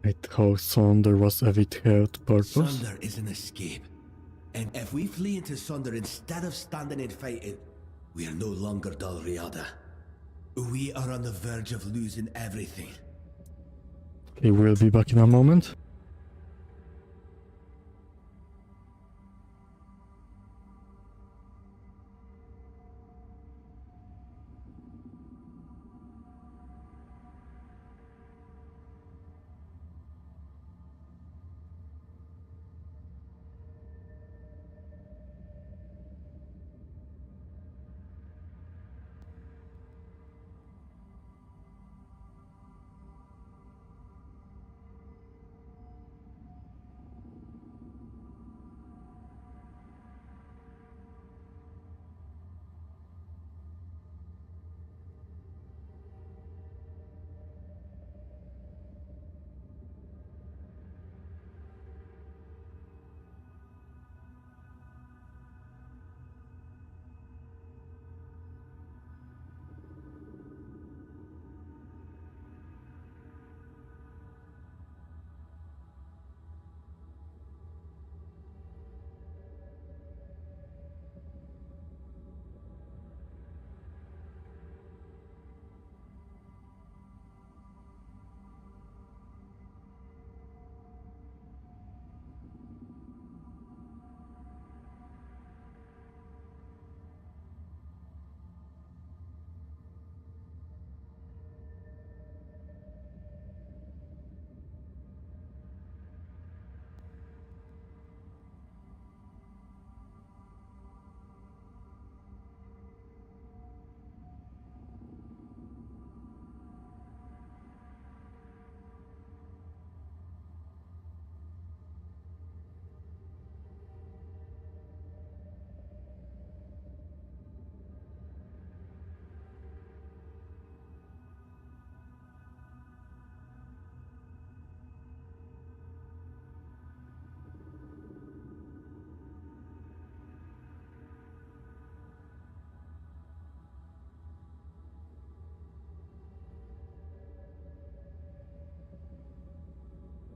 I thought Sonder was a withheld purpose? Sonder is an escape. And if we flee into Sonder instead of standing and fighting, we are no longer Dalriada. We are on the verge of losing everything. Okay, we'll be back in a moment.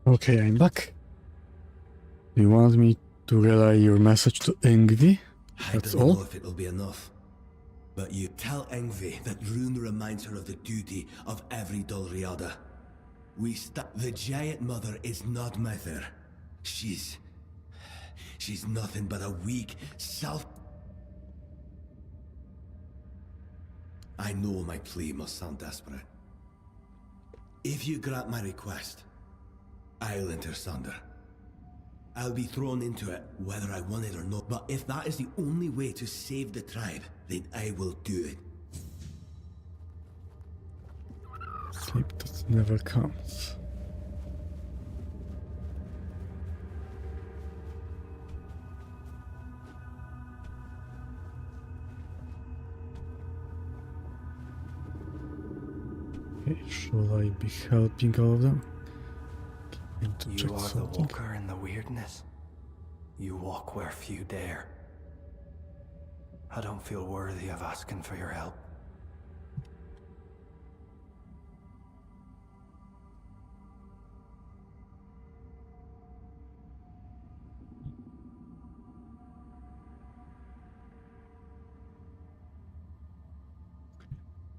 Okay, I'm back. Do you want me to relay your message to Yngvi? That's I don't all? know if it'll be enough. But you tell Yngvi that Rune reminds her of the duty of every Dalriada. The Giant Mother is not Mather. She's nothing but a weak, I know my plea must sound desperate. If you grant my request, I'll enter Sonder. I'll be thrown into it, whether I want it or not. But if that is the only way to save the tribe, then I will do it. Sleep that never comes. Okay, should I be helping all of them? Need to You check are the something. walker in the weirdness. You walk where few dare. I don't feel worthy of asking for your help.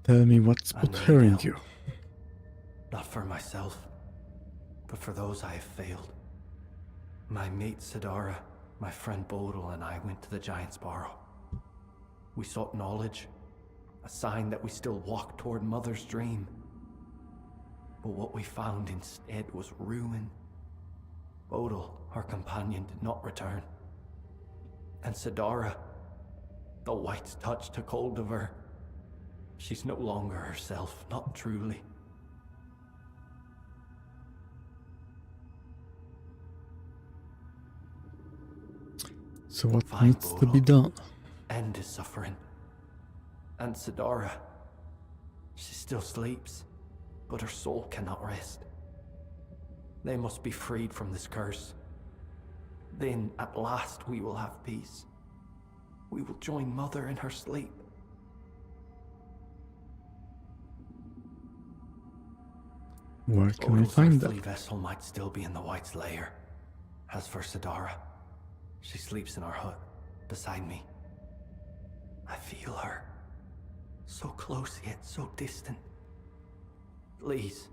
Tell me what's I put need her in help. you. Not for myself, but for those I have failed. My mate Sidara, my friend Bodil, and I went to the Giant's Barrow. We sought knowledge, a sign that we still walk toward Mother's dream. But what we found instead was ruin. Bodil, her companion, did not return. And Sidara, the White's touch took hold of her. She's no longer herself, not truly. So what needs to be done? End his suffering. And Sidara, she still sleeps, but her soul cannot rest. They must be freed from this curse. Then, at last, we will have peace. We will join Mother in her sleep. Where can I find that? The vessel might still be in the White's lair. As for Sidara, she sleeps in our hut, beside me. I feel her. So close yet so distant. Please,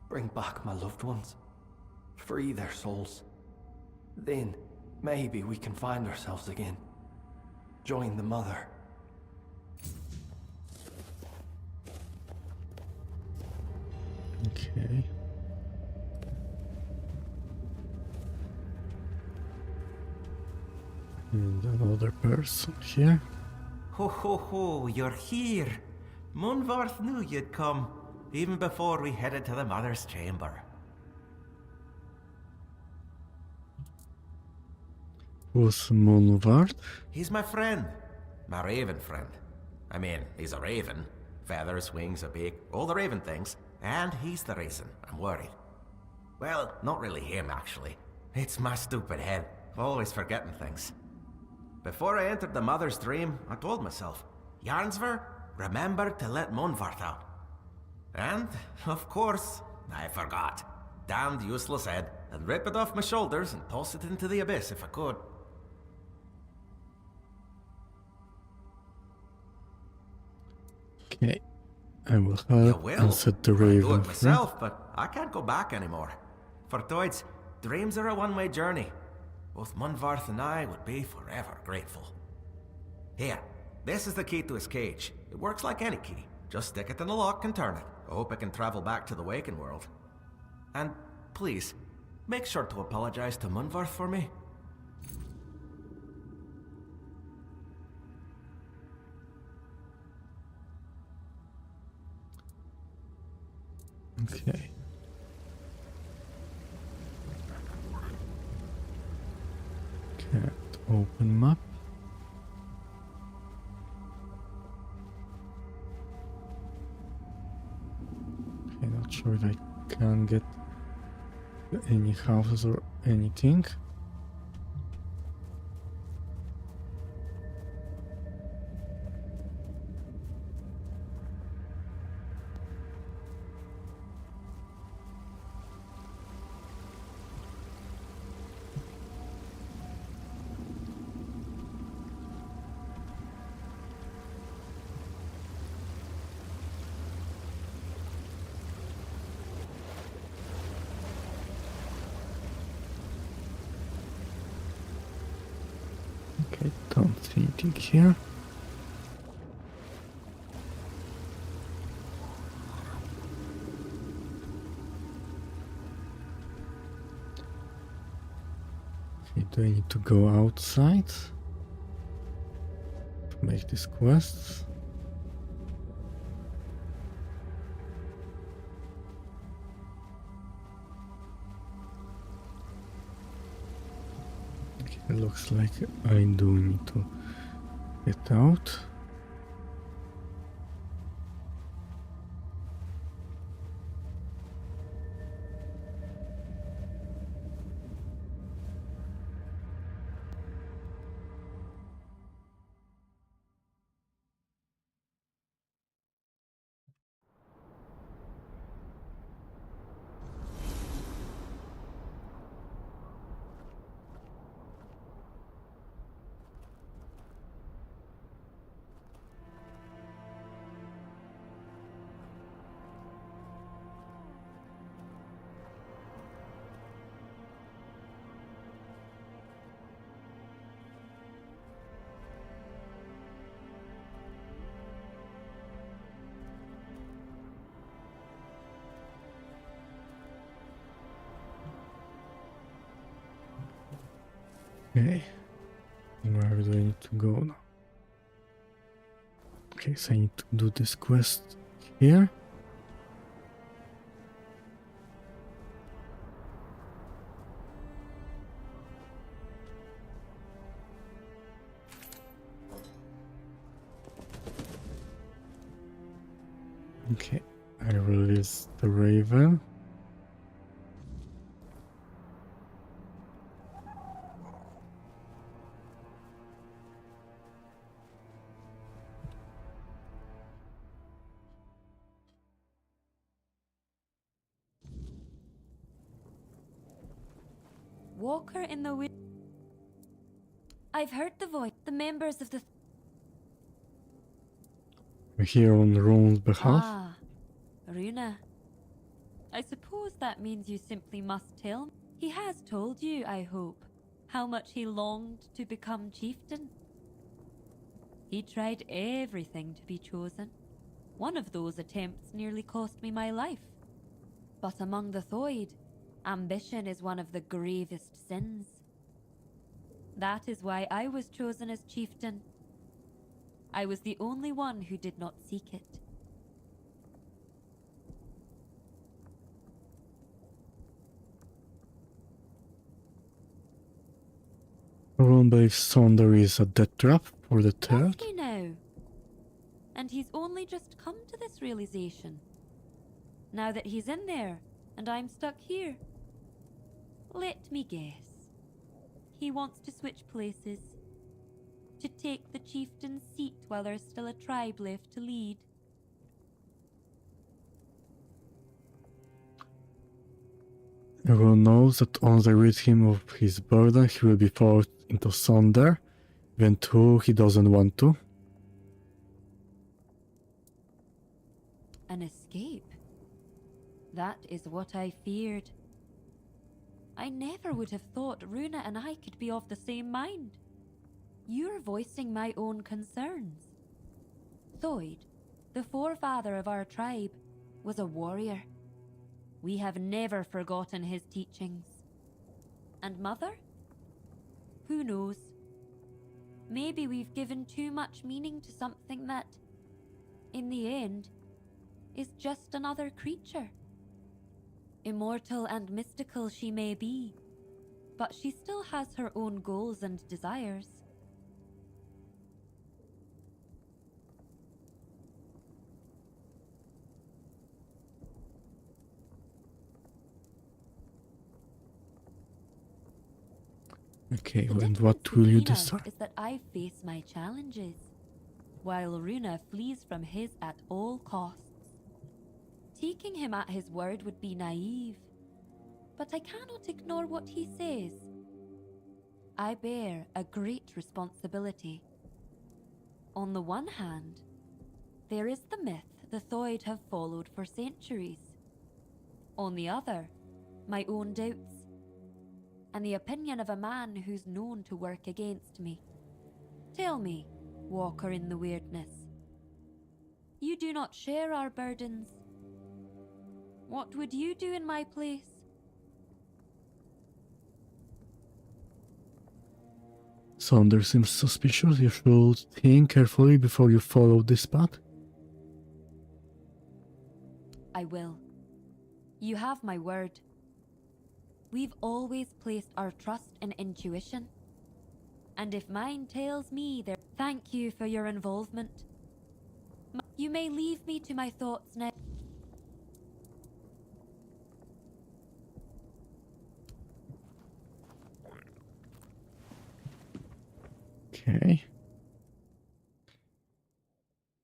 bring back my loved ones. Free their souls. Then, maybe we can find ourselves again. Join the Mother. Okay. And another person here. Ho ho ho, you're here. Munvarth knew you'd come, even before we headed to the Mother's chamber. Who's Munvard? He's my friend. My raven friend. I mean, he's a raven. Feathers, wings, a beak, all the raven things. And he's the reason I'm worried. Well, not really him, actually. It's my stupid head, always forgetting things. Before I entered the Mother's dream, I told myself, Jarnsver, remember to let Munvarth out. And, of course, I forgot. Damned useless head, and rip it off my shoulders and toss it into the abyss if I could. Okay, I will help and set the I do raven it free. myself, but I can't go back anymore. For Toids, dreams are a one-way journey. Both Munvarth and I would be forever grateful. Here, this is the key to his cage. It works like any key. Just stick it in the lock and turn it. I hope I can travel back to the Waken world. And please, make sure to apologize to Munvarth for me. Okay. Can't open map. Okay, not sure if I can get any houses or anything. Okay, don't see anything here. Okay, do I need to go outside to make these quests? It looks like I do need to get out. Okay. Where do I need to go now? Okay, so I need to do this quest here. Okay, I release the raven. Walker in the wind. I've heard the voice. The members of the... We're here on Ron's behalf. Ah, Runa. I suppose that means you simply must tell me. He has told you, I hope, how much he longed to become chieftain. He tried everything to be chosen. One of those attempts nearly cost me my life. But among the Thoid, ambition is one of the gravest sins. That is why I was chosen as chieftain. I was the only one who did not seek it. Ron believes Sonder is a death trap for the Does third. he now? And he's only just come to this realization. Now that he's in there, and I'm stuck here. Let me guess. He wants to switch places. To take the chieftain's seat while there's still a tribe left to lead. Ron knows that once they rid him of his burden, he will be forced into Sonder, even though he doesn't want to. An escape? That is what I feared. I never would have thought Runa and I could be of the same mind. You're voicing my own concerns. Thoid, the forefather of our tribe, was a warrior. We have never forgotten his teachings. And Mother? Who knows? Maybe we've given too much meaning to something that, in the end, is just another creature. Immortal and mystical she may be, but she still has her own goals and desires. Okay, The and what difference will you between us decide? is that I face my challenges, while Runa flees from his at all costs. Taking him at his word would be naive, but I cannot ignore what he says. I bear a great responsibility. On the one hand, there is the myth the Thoid have followed for centuries. On the other, my own doubts, and the opinion of a man who's known to work against me. Tell me, Walker in the Weirdness, you do not share our burdens. What would you do in my place? Sonder seems suspicious. You should think carefully before you follow this path. I will. You have my word. We've always placed our trust in intuition. And if mine tells me there... Thank you for your involvement. You may leave me to my thoughts now. Okay.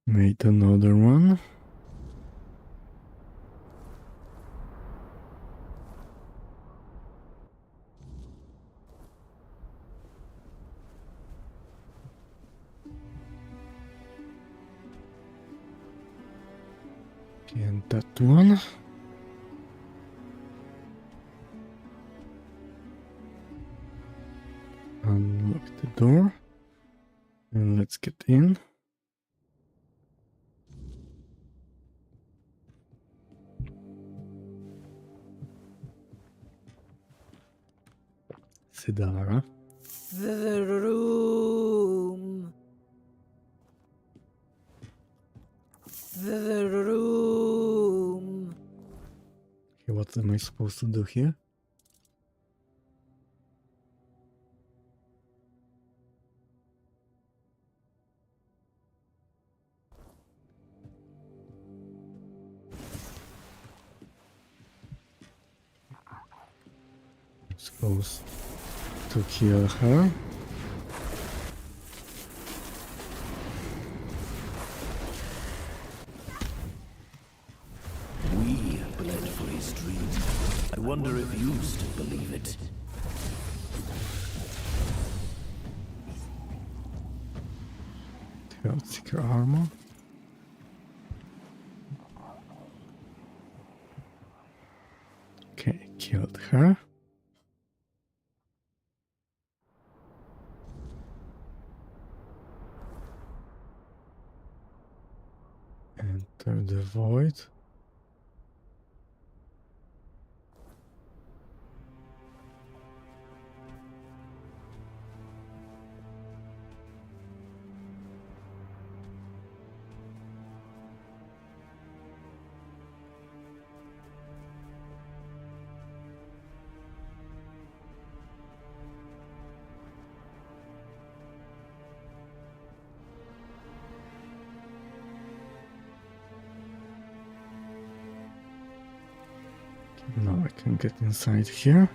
Made another one. And that one. Unlock the door. And let's get in. Sidara. The room. The room. Okay, what am I supposed to do here? Supposed to kill her. We bled for his dream. I wonder if you still believe it. Seeker armor. Okay, killed her. Enter the void. Now I can get inside here.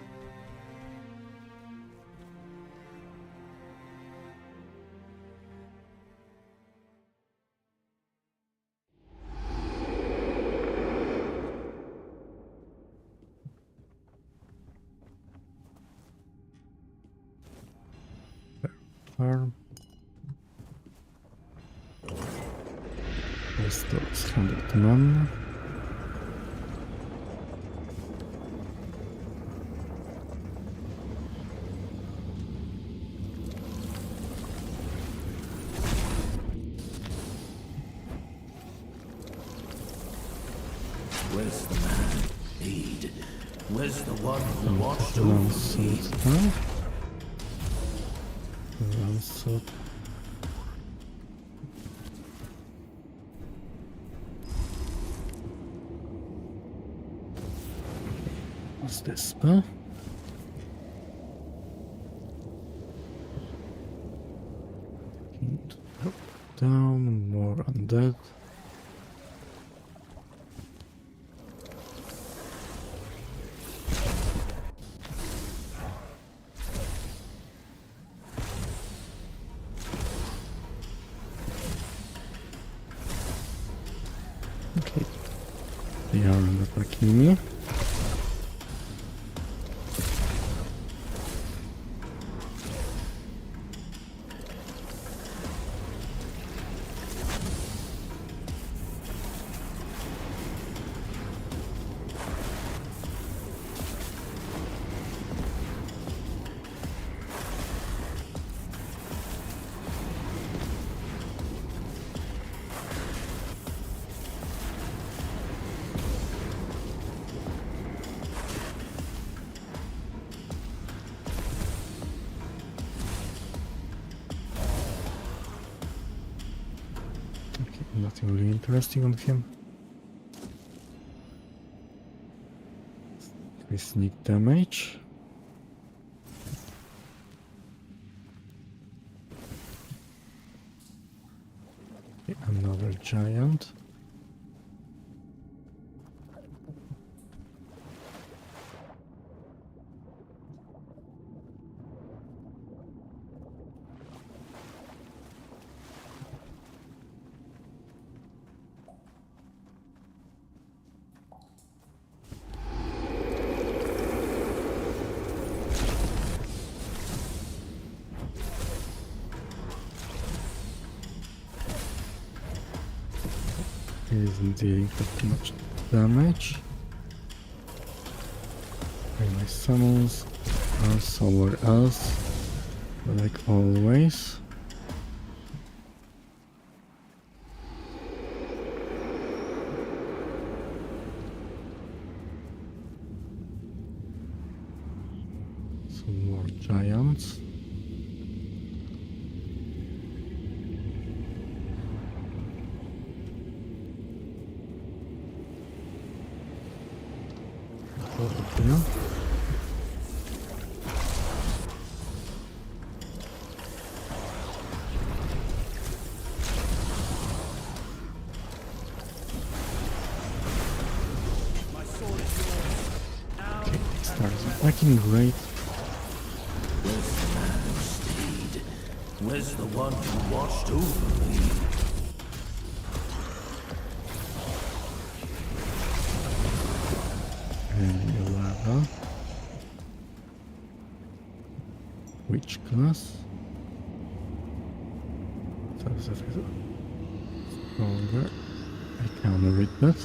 Farm. Restores 100 mana. Where's the man? Aid. Where's the one who watched Forlorn over me? Swords now. Forlorn Sword. What's this spell? Up, down, more undead. Okay, they are attacking me. Nothing really interesting on him. We sneak damage. Okay, another giant. Isn't dealing that much damage. And my summons are somewhere else, like always. Some more giants. Yeah. Okay, it starts attacking, great. Where's the man who stayed? Where's the one who watched over me? And lava. Which class? Stronger. I can't read that.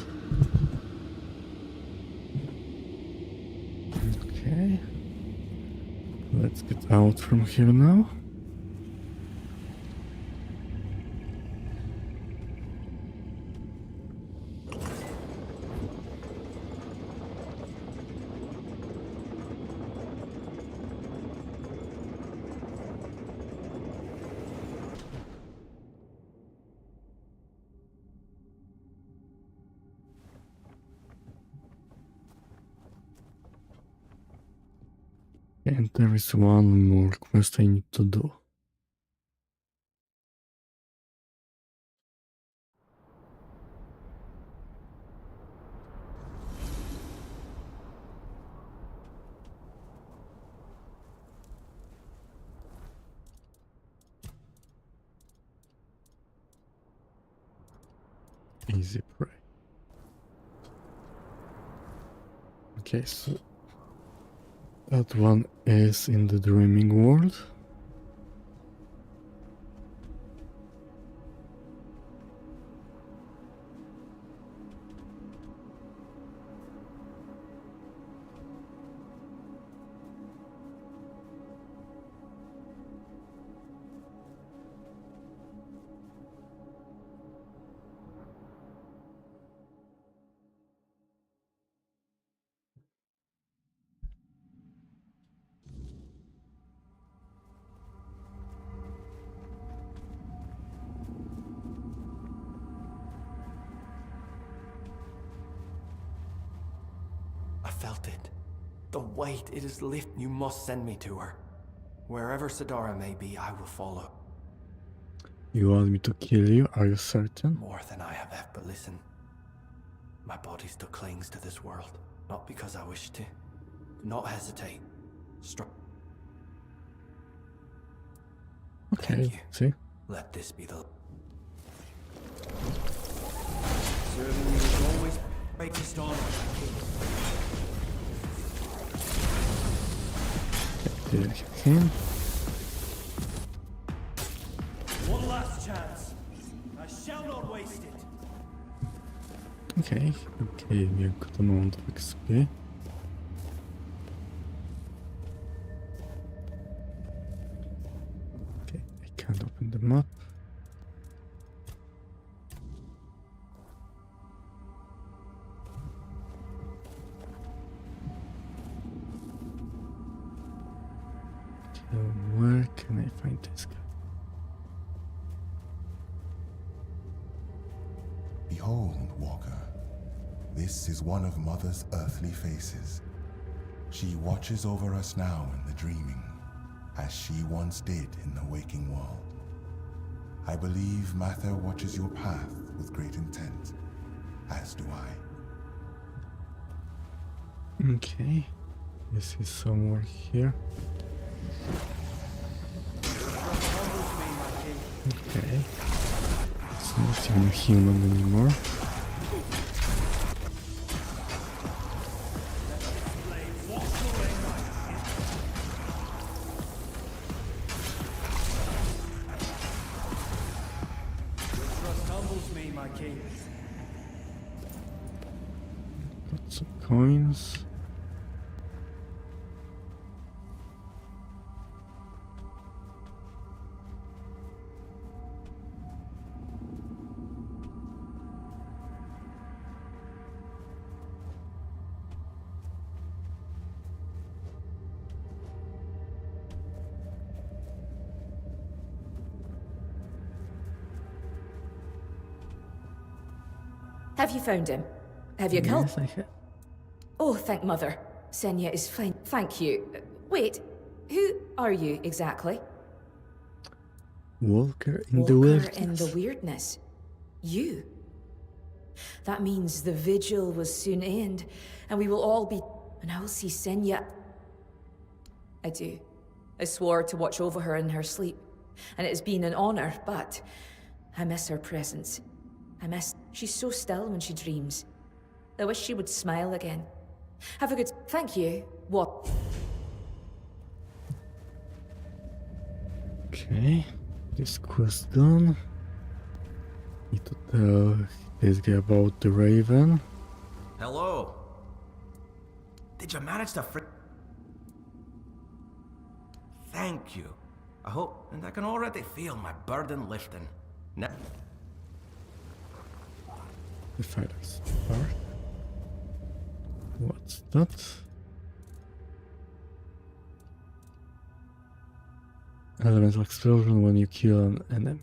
Okay. Let's get out from here now. And there is one more quest I need to do. Easy prey. Okay, so that one is in the dreaming world. I felt it. The weight it is lifting. You must send me to her. Wherever Sidara may be, I will follow. You want me to kill you? Are you certain? More than I have ever. But listen, my body still clings to this world. Not because I wish to. Do not hesitate. Okay, see? Let this be the... Serving you is always breakest on. Did I hit him? One last chance. I shall not waste it. Okay, gave me a good amount of XP. Okay, I can't open the map. Okay, where can I find this guy? Behold, Walker. This is one of Mother's earthly faces. She watches over us now in the dreaming, as she once did in the waking world. I believe Mather watches your path with great intent, as do I. Okay, this is somewhere here. Okay, it's not even human anymore. Got some coins. Have you found him? Have you killed? Yes, I have. Oh, thank Mother. Senya is fine. Thank you. Wait, who are you exactly? Walker in Walker the Wilderness. in the weirdness. You. That means the vigil will soon end, and we will all be... And I will see Senya. I do. I swore to watch over her in her sleep, and it has been an honor, but I miss her presence. She's so still when she dreams. I wish she would smile again. Have a good... Thank you. What? Okay, this quest done. Need to tell this guy about the Raven. Hello. Did you manage to Thank you. I hope, and I can already feel my burden lifting. No. The fighters part. What's that? Elemental explosion when you kill an enemy.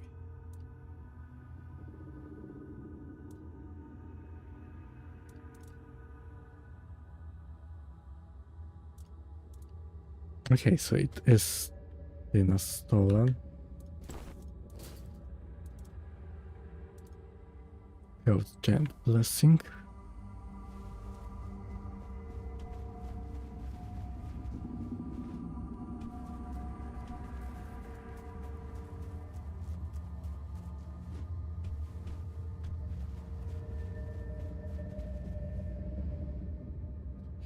Okay, so it is in a stolen. God's giant blessing.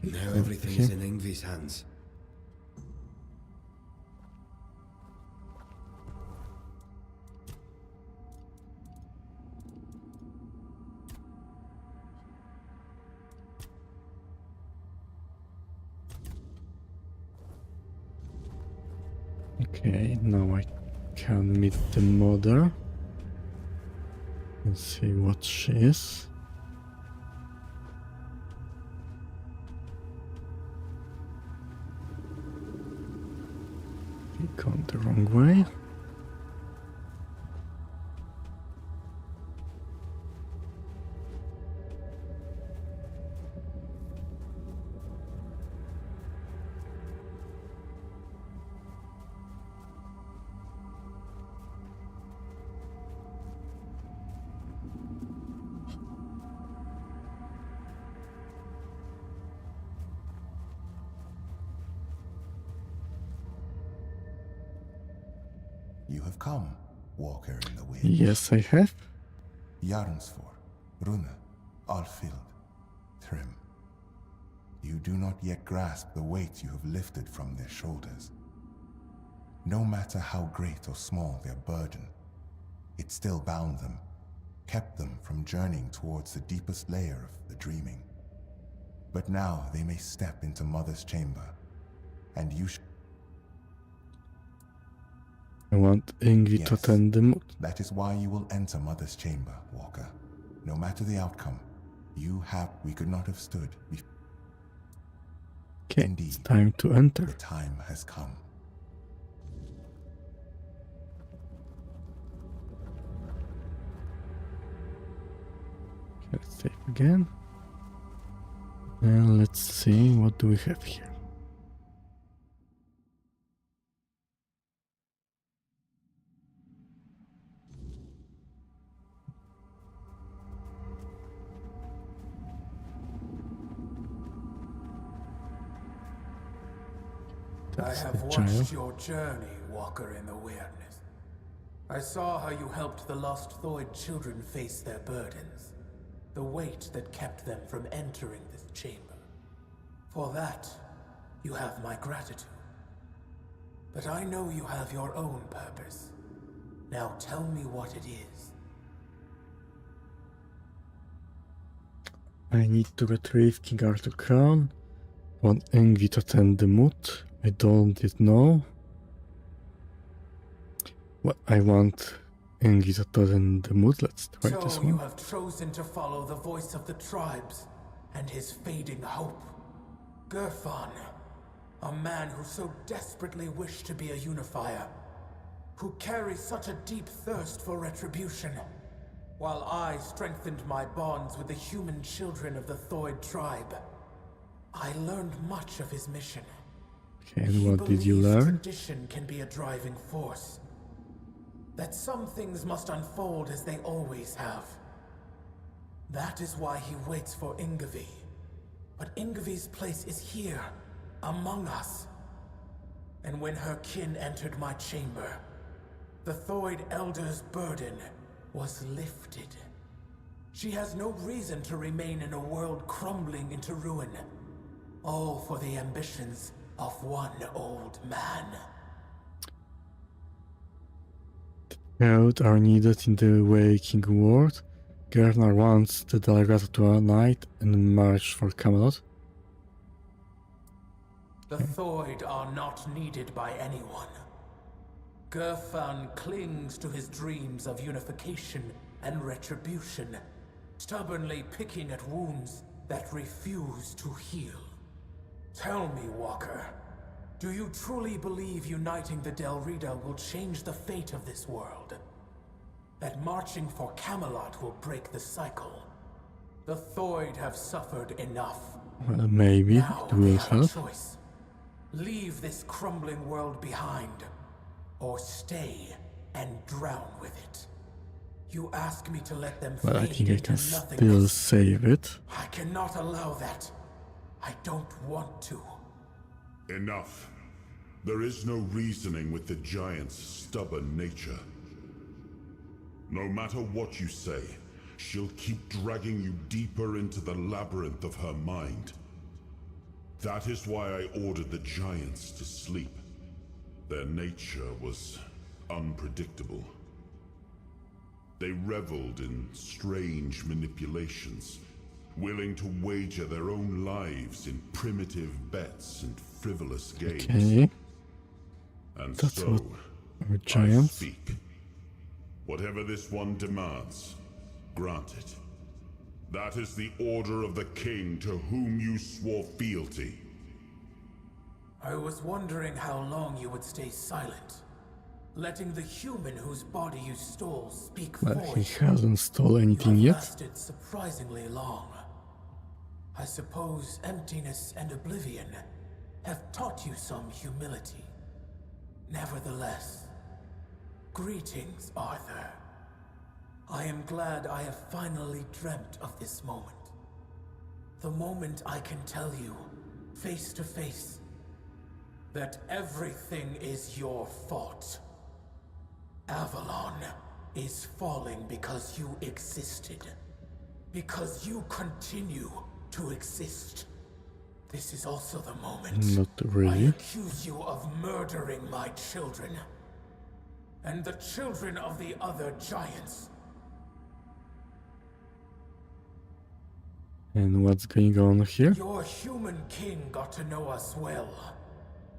Now everything is in Yngvi's hands. Okay, now I can meet the mother and see what she is. We gone the wrong way. You have come, Walker in the Wind. Yes, I have. Jarnsfor, Rune, Alfhild, Thrym. You do not yet grasp the weight you have lifted from their shoulders. No matter how great or small their burden, it still bound them, kept them from journeying towards the deepest layer of the dreaming. But now they may step into Mother's chamber, and you I want Yngvi to attend the mood. That is why you will enter Mother's chamber, Walker. No matter the outcome, we could not have stood. Okay, Indeed, it's time to enter. The time has come. Okay, let's save again. And let's see, what do we have here? I have watched your journey, Walker in the Weirdness. I saw how you helped the lost Thoid children face their burdens, the weight that kept them from entering this chamber. For that, you have my gratitude. But I know you have your own purpose. Now tell me what it is. I need to retrieve King Arthur crown. Want Yngvi to attend the mood. I don't know. What I want Yngvi to attend the mood. Let's try this So one. you have chosen to follow the voice of the tribes and his fading hope. Gerfan, a man who so desperately wished to be a unifier, who carries such a deep thirst for retribution, while I strengthened my bonds with the human children of the Thoid tribe. I learned much of his mission. Okay, and what did you learn? Tradition can be a driving force. That some things must unfold as they always have. That is why he waits for Ingvi. But Ingvi's place is here, among us. And when her kin entered my chamber, the Thoid Elder's burden was lifted. She has no reason to remain in a world crumbling into ruin, all for the ambitions of one old man. Both are needed in the waking world. Gernar wants the Dalgrata to unite and march for Camelot. The Thoid are not needed by anyone. Gerfan clings to his dreams of unification and retribution, stubbornly picking at wounds that refuse to heal. Tell me, Walker, do you truly believe uniting the Delrida will change the fate of this world? That marching for Camelot will break the cycle? The Thoid have suffered enough. Well, maybe Now it will they have a help. choice. Leave this crumbling world behind, or stay and drown with it. You ask me to let them Well, I fade think I into can still nothingness. save it. I cannot allow that. I don't want to. Enough. There is no reasoning with the giant's stubborn nature. No matter what you say, she'll keep dragging you deeper into the labyrinth of her mind. That is why I ordered the giants to sleep. Their nature was unpredictable. They reveled in strange manipulations, willing to wager their own lives in primitive bets and frivolous games. Okay. And That's so, what our I giants. speak. Whatever this one demands, grant it. That is the order of the king to whom you swore fealty. I was wondering how long you would stay silent, letting the human whose body you stole speak Well, for he you. hasn't stolen You anything have yet. lasted surprisingly long. I suppose emptiness and oblivion have taught you some humility. Nevertheless, greetings, Arthur. I am glad I have finally dreamt of this moment. The moment I can tell you, face to face, that everything is your fault. Avalon is falling because you existed. Because you continue to exist. This is also the moment Not I really. accuse you of murdering my children. And the children of the other giants. And what's going on here? Your human king got to know us well.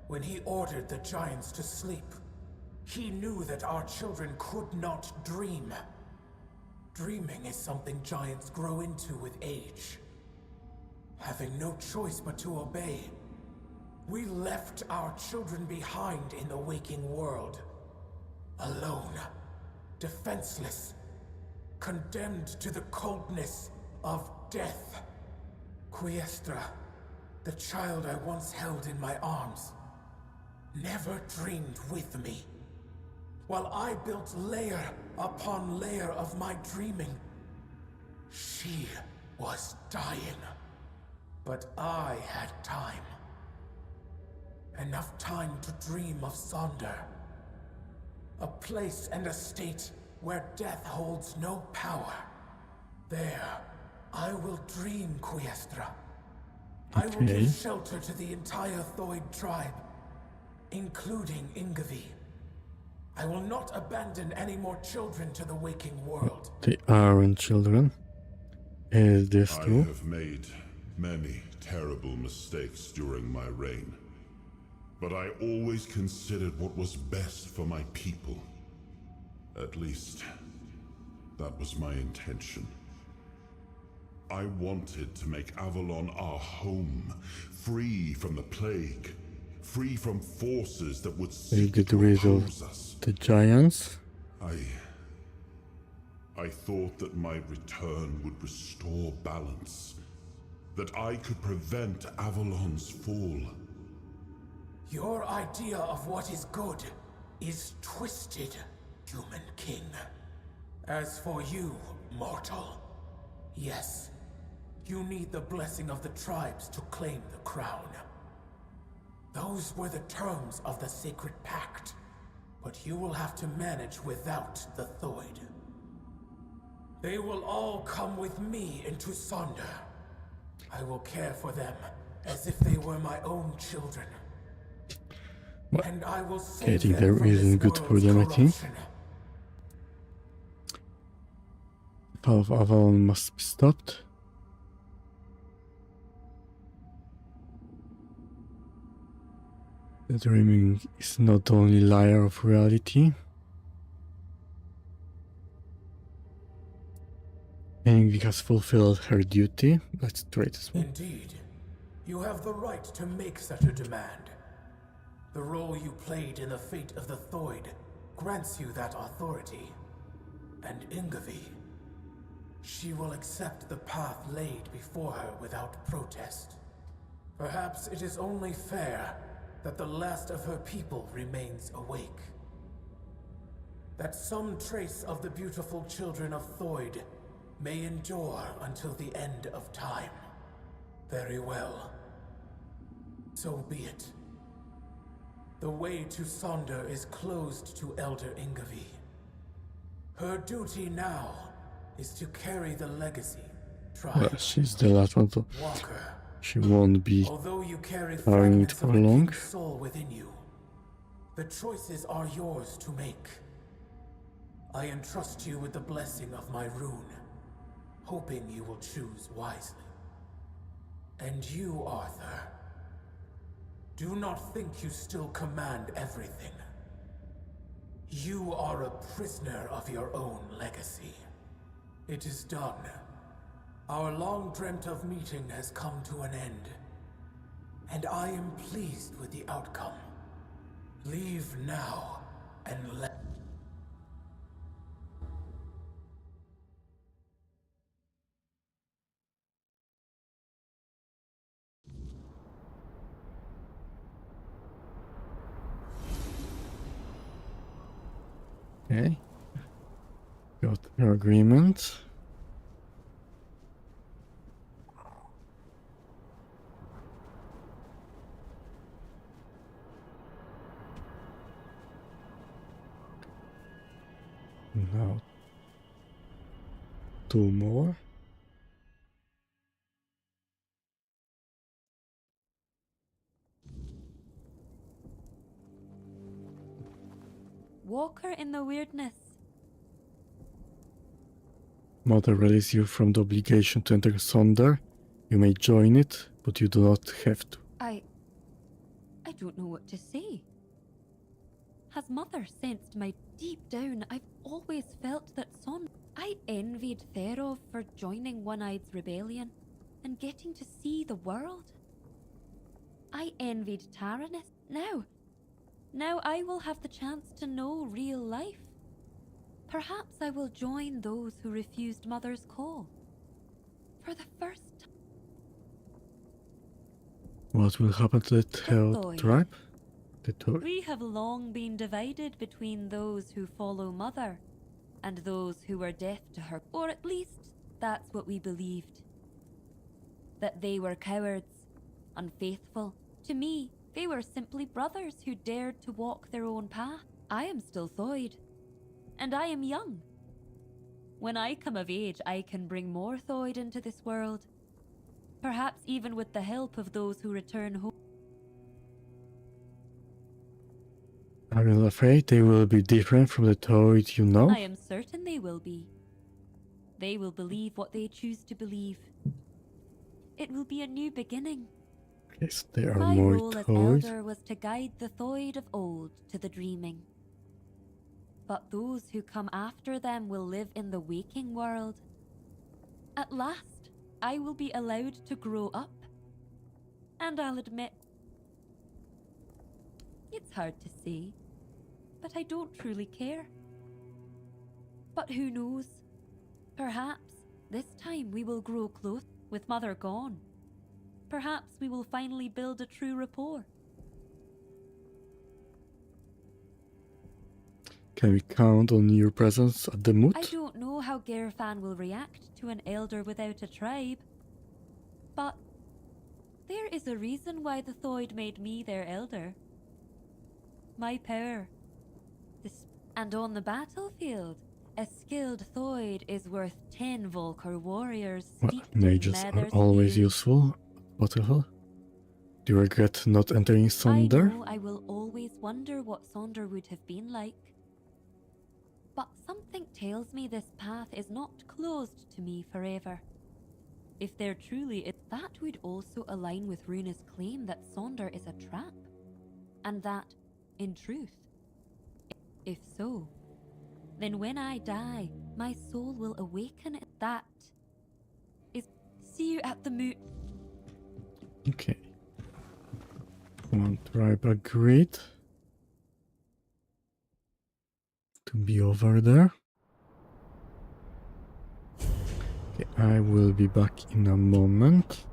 When he ordered the giants to sleep, he knew that our children could not dream. Dreaming is something giants grow into with age. Having no choice but to obey, we left our children behind in the waking world. Alone, defenseless, condemned to the coldness of death. Quiestra, the child I once held in my arms, never dreamed with me. While I built layer upon layer of my dreaming, she was dying. But I had time. Enough time to dream of Sonder. A place and a state where death holds no power. There, I will dream, Quiestra. I will Okay. give shelter to the entire Thoid tribe, including Ingvi. I will not abandon any more children to the waking world. They aren't children. Is this I true? have made many terrible mistakes during my reign. But I always considered what was best for my people. At least, that was my intention. I wanted to make Avalon our home, free from the plague, free from forces that would They seek get to rid of oppose us. the giants. I thought that my return would restore balance. that I could prevent Avalon's fall. Your idea of what is good is twisted, human king. As for you, mortal, yes, you need the blessing of the tribes to claim the crown. Those were the terms of the sacred pact, but you will have to manage without the Thoid. They will all come with me into Sonder. I will care for them as if they were my own children. Well, And I will I save think them there from isn't this good for world's them, I think. corruption. The power of Avalon must be stopped. The dreaming is not the only liar of reality. Ingrid has fulfilled her duty. Let's trade as well. Indeed. You have the right to make such a demand. The role you played in the fate of the Thoid grants you that authority. And Ingvi, she will accept the path laid before her without protest. Perhaps it is only fair that the last of her people remains awake. That some trace of the beautiful children of Thoid may endure until the end of time. Very well. So be it. The way to Sonder is closed to Elder Ingvi. Her duty now is to carry the legacy. Well, she's the last one, so Walker, she won't be although you carry carrying it fragments for of the long. king's soul within you, the choices are yours to make. I entrust you with the blessing of my rune, hoping you will choose wisely. And you, Arthur, do not think you still command everything. You are a prisoner of your own legacy. It is done. Our long dreamt of meeting has come to an end, and I am pleased with the outcome. Leave now and let... Okay. Got your agreement. Now, 2 more. Walker in the weirdness. Mother releases you from the obligation to enter Sonder. You may join it, but you do not have to. I don't know what to say. Has Mother sensed my deep down? I've always felt that I envied Therov for joining One-Eye's rebellion and getting to see the world. I envied Taranis. Now I will have the chance to know real life. Perhaps I will join those who refused Mother's call. For the first time. What will happen to the Hell tribe? The Thoid. We have long been divided between those who follow Mother and those who were deaf to her, or at least that's what we believed. That they were cowards, unfaithful. To me, they were simply brothers who dared to walk their own path. I am still Thoid, and I am young. When I come of age, I can bring more Thoid into this world. Perhaps even with the help of those who return home. Are you afraid they will be different from the Thoid you know? I am certain they will be. They will believe what they choose to believe. It will be a new beginning. Yes, there are My more role as Thoid. elder was to guide the Thoid of old to the dreaming. But those who come after them will live in the waking world. At last, I will be allowed to grow up. And I'll admit, it's hard to say, but I don't truly care. But who knows? Perhaps this time we will grow close with Mother gone. Perhaps we will finally build a true rapport. Can we count on your presence at the moot? I don't know how Gerfan will react to an elder without a tribe, but there is a reason why the Thoid made me their elder. My power. And on the battlefield, a skilled Thoid is worth 10 Volker warriors steeped in Mages leather are always spears. useful. Battlefield. Do you regret not entering Sonder? I know I will always wonder what Sonder would have been like. But something tells me this path is not closed to me forever. If there truly is, that would also align with Runa's claim that Sonder is a trap. And that, in truth, if so, then when I die, my soul will awaken. That is... See you at the moot. Okay. One tribe agreed to be over there. Okay, I will be back in a moment.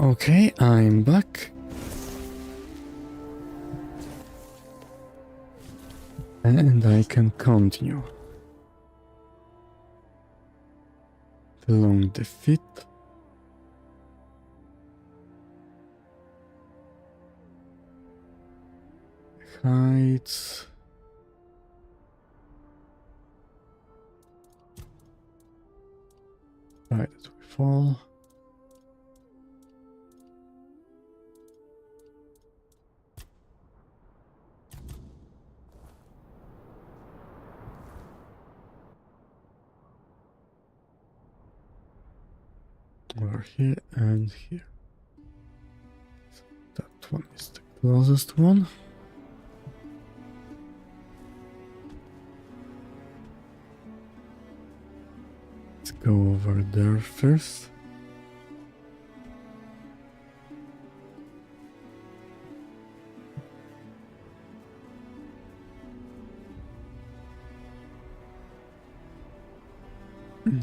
Okay, I'm back. And I can continue. Along the feet. Heights. Right as we fall. We're here and here. So that one is the closest one. Let's go over there first.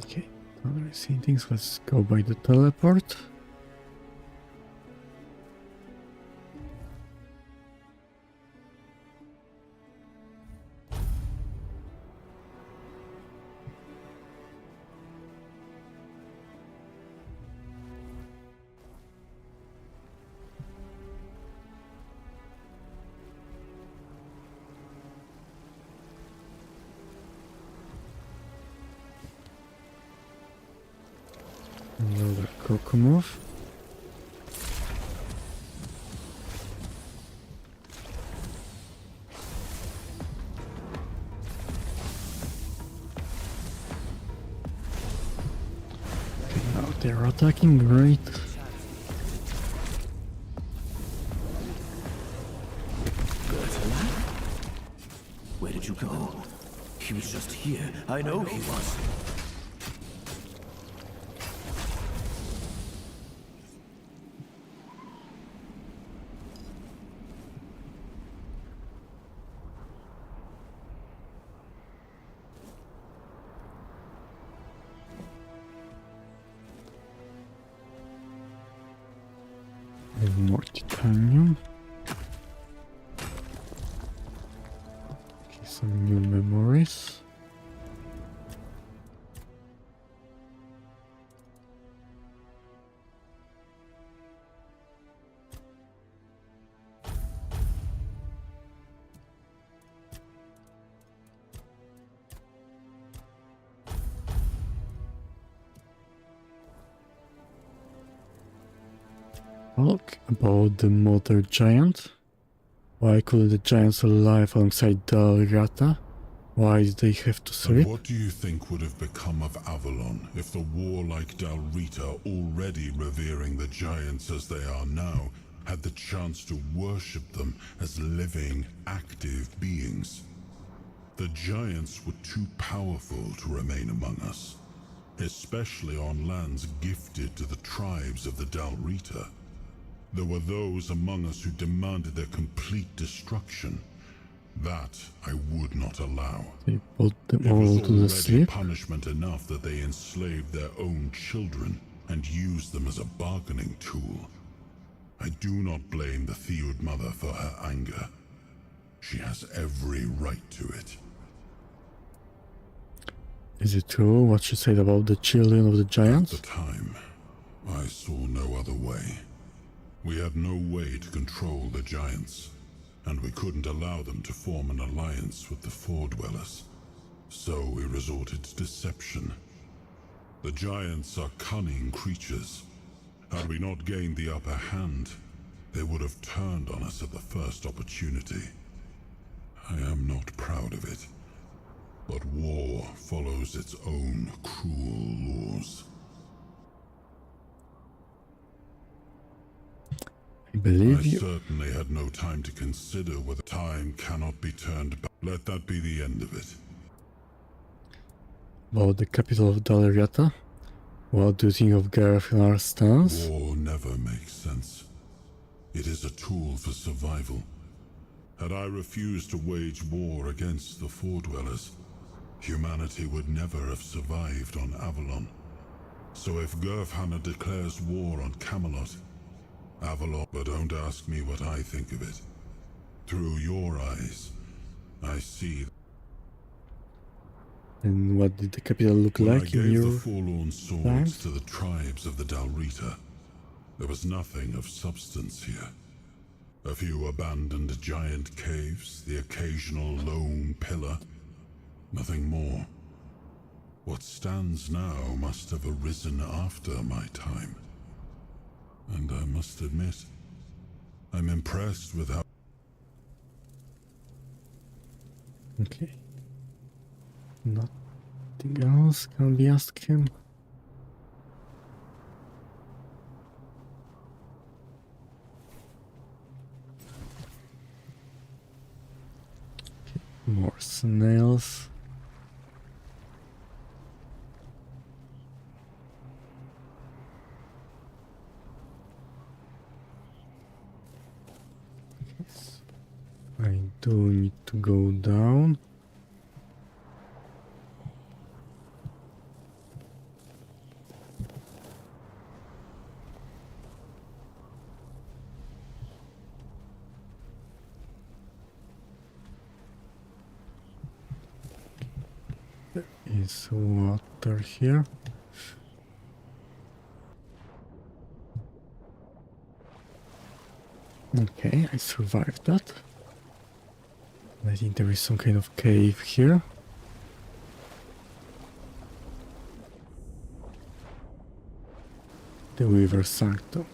Okay. Already seen things, let's go by the teleport. Another Coco move. Okay, now they're attacking, great. Where did you go? He was just here. I know he was. And more titanium. Okay, some new memories. Talk about the mother giant. Why couldn't the giants alive alongside Dalrata? Why did they have to And sleep? what do you think would have become of Avalon if the warlike Dalrita, already revering the giants as they are now, had the chance to worship them as living, active beings? The giants were too powerful to remain among us, especially on lands gifted to the tribes of the Dalrita. There were those among us who demanded their complete destruction. That I would not allow. They put them It all was to the already sleep. punishment enough that they enslaved their own children and used them as a bargaining tool. I do not blame the Theod mother for her anger. She has every right to it. Is it true what she said about the children of the giants? At the time, I saw no other way. We had no way to control the giants, and we couldn't allow them to form an alliance with the Fordwellers. So we resorted to deception. The giants are cunning creatures. Had we not gained the upper hand, they would have turned on us at the first opportunity. I am not proud of it, but war follows its own cruel laws. I believe I you. certainly had no time to consider whether time cannot be turned back. Let that be the end of it. About the capital of Dalriata? What do you think of Garthar's stance? War never makes sense. It is a tool for survival. Had I refused to wage war against the Fordwellers, humanity would never have survived on Avalon. So if Gerfhanna declares war on Camelot, Avalon, but don't ask me what I think of it. Through your eyes, I see. And what did the capital look When like I in gave your the Forlorn Swords times? to the tribes of the Dalrita, there was nothing of substance here. A few abandoned giant caves, the occasional lone pillar. Nothing more. What stands now must have arisen after my time. And I must admit, I'm impressed with how... Okay. Nothing else can be asked him. Okay, more snails. I do need to go down. There is water here. Okay, I survived that. I think there is some kind of cave here. the Weaver Sanctum.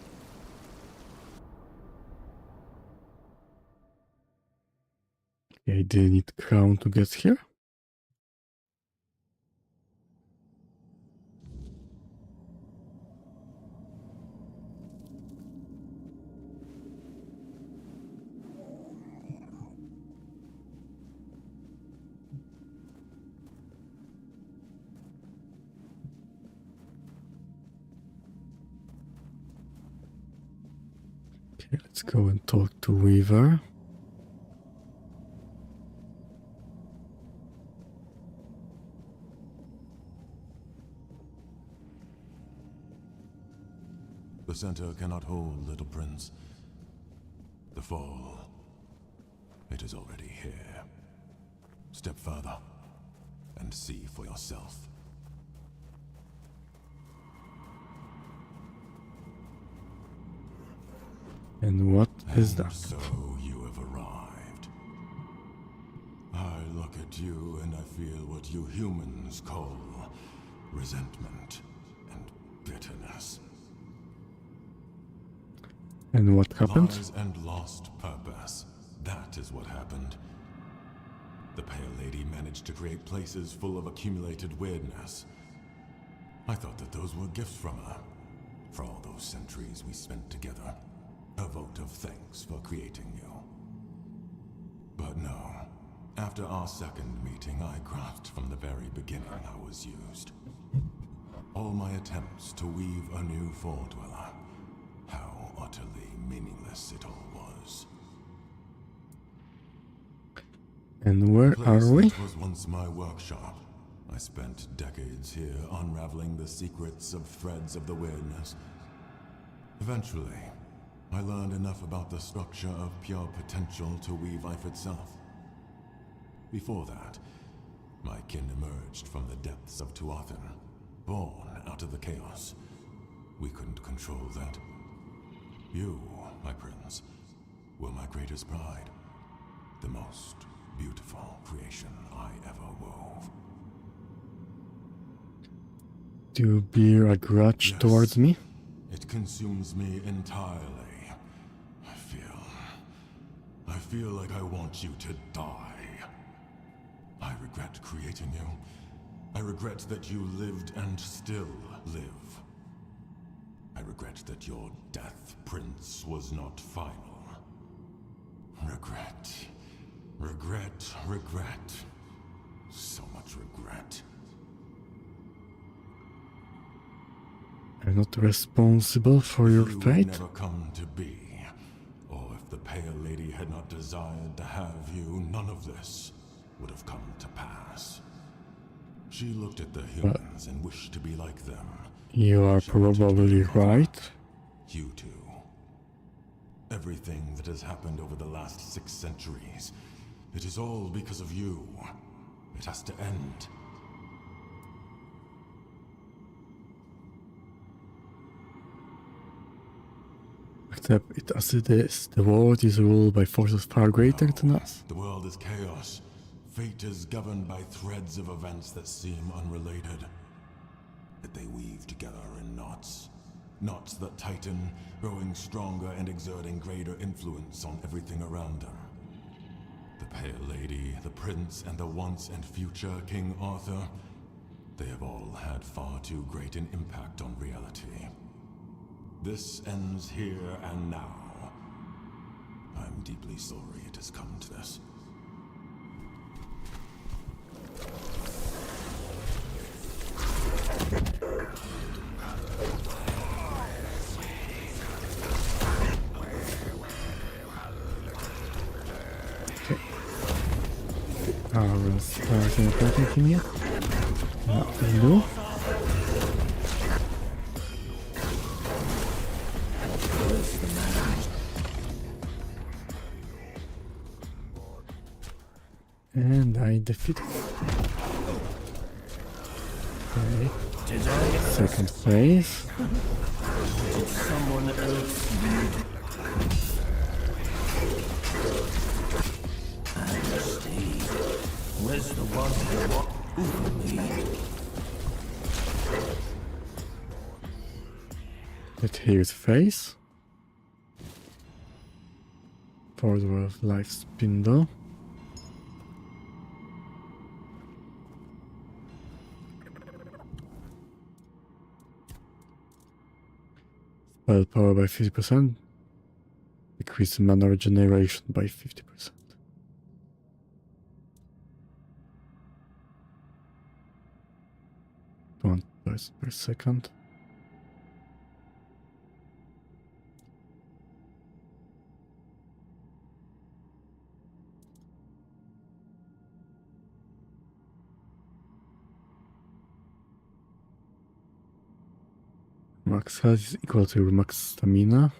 Okay, they need crown to get here. Okay, let's go and talk to Weaver. The center cannot hold, little prince. The fall, it is already here. Step further and see for yourself. And what is that? So you have arrived. I look at you and I feel what you humans call resentment and bitterness. And what happened? Lies and lost purpose. That is what happened. The Pale Lady managed to create places full of accumulated weirdness. I thought that those were gifts from her, for all those centuries we spent together. A vote of thanks for creating you. But no. After our second meeting, I grasped from the very beginning I was used. All my attempts to weave a new Fordweller, how utterly meaningless it all was. And where are we? It was once my workshop. I spent decades here unraveling the secrets of threads of the weirdness. Eventually, I learned enough about the structure of pure potential to weave life itself. Before that, my kin emerged from the depths of Tuathan, born out of the chaos. We couldn't control that. You, my prince, were my greatest pride. The most beautiful creation I ever wove. Do you bear a grudge towards me? It consumes me entirely. I feel like I want you to die. I regret creating you. I regret that you lived and still live. I regret that your death, Prince, was not final. Regret. Regret. Regret. So much regret. I'm not responsible for your You fate. would never come to be. Or if the Pale Lady had not desired to have you, none of this would have come to pass. She looked at the humans and wished to be like them. You are probably right. You too. Everything that has happened over the last 6 centuries, it is all because of you. It has to end. Accept it as it is. The world is ruled by forces far greater than us. The world is chaos. Fate is governed by threads of events that seem unrelated. Yet they weave together in knots. Knots that tighten, growing stronger and exerting greater influence on everything around them. The Pale Lady, the Prince, and the once and future King Arthur, they have all had far too great an impact on reality. This ends here and now. I'm deeply sorry it has come to this. I will start attacking him yet. Nothing do. And I defeat him. Okay. Second phase. Did someone else lead? And Steve, where's the one who walked over me? Let's hear his face. Further of life spindle. Spell power by 50%. Decrease mana regeneration by 50%. One per second. Max health is equal to max stamina.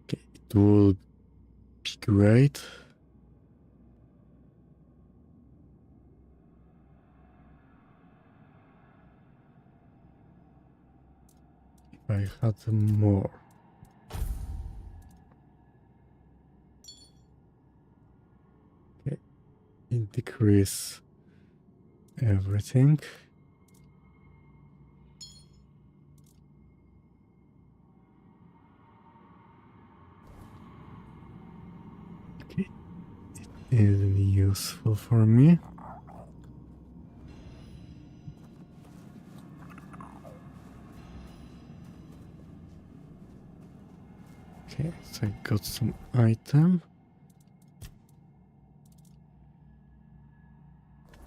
Okay, it will be great. If I had more. Okay, it decrease everything. Okay, it is useful for me. Okay, so I got some item.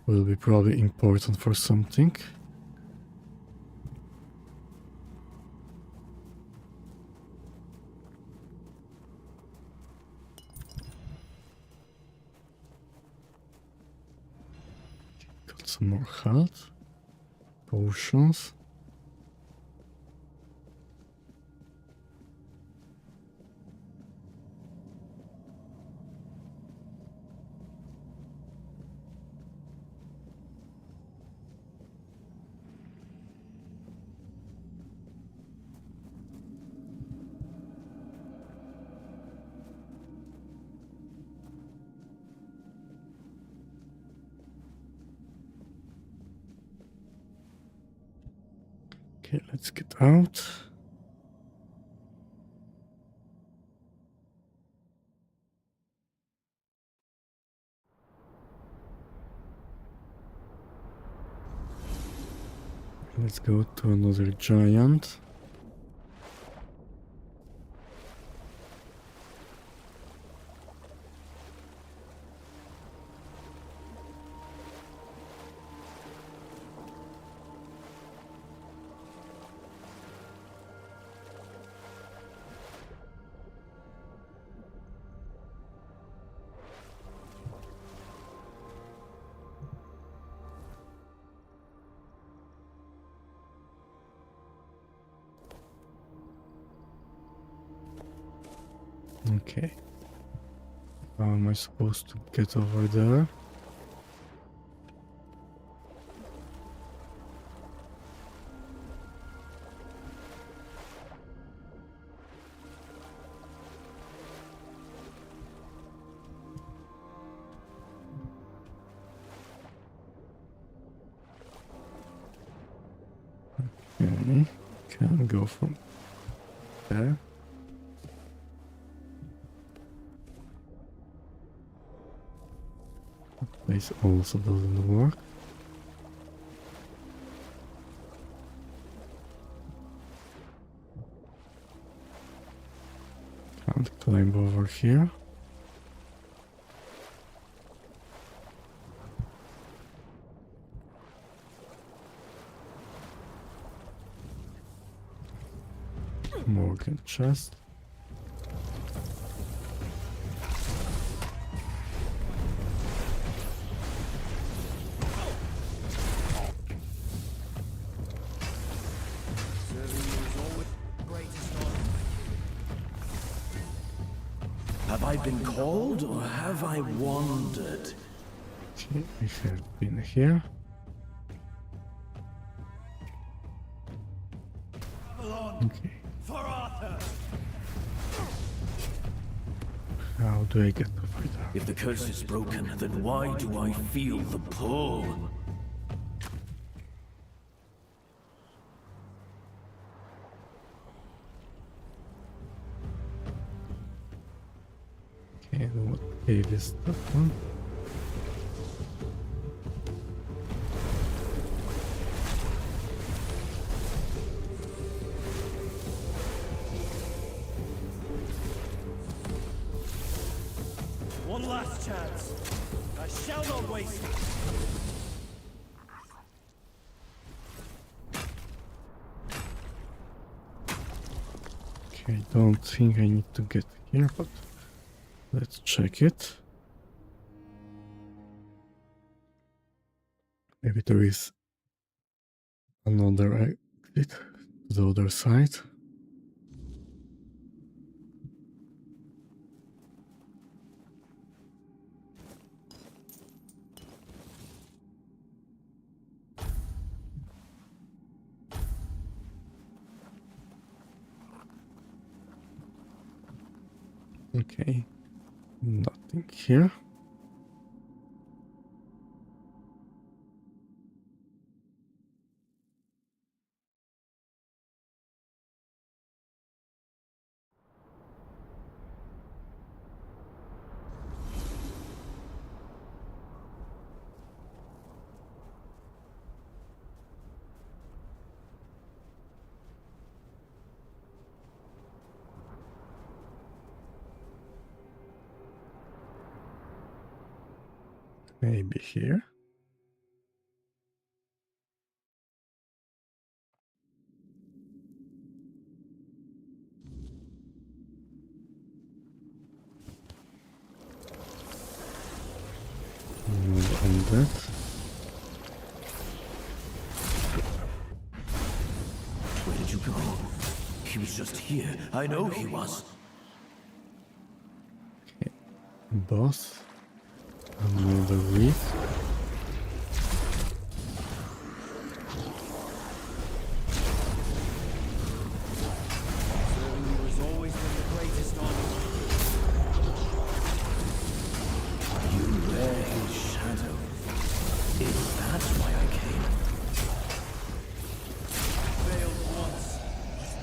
Will be probably important for something. Got some more health. Potions. Okay, let's get out. Let's go to another giant. Okay. How am I supposed to get over there? Okay, can go from there. This also doesn't work. Can't climb over here. Morgan chest. Have I been called or have I wandered? Okay, we have been here. Okay. How do I get over there? If the curse is broken, then why do I feel the pull? Okay, this that one. One last chance. I shall not waste it. Okay, I don't think I need to get here, but let's check it. Maybe there is another exit to the other side. Okay, nothing here. Maybe here. On that. Where did you go? He was just here. I know he was. Okay, boss. Another wreath. Serving you has always been the greatest honor. You bear his shadow. Is that why I came? Failed once.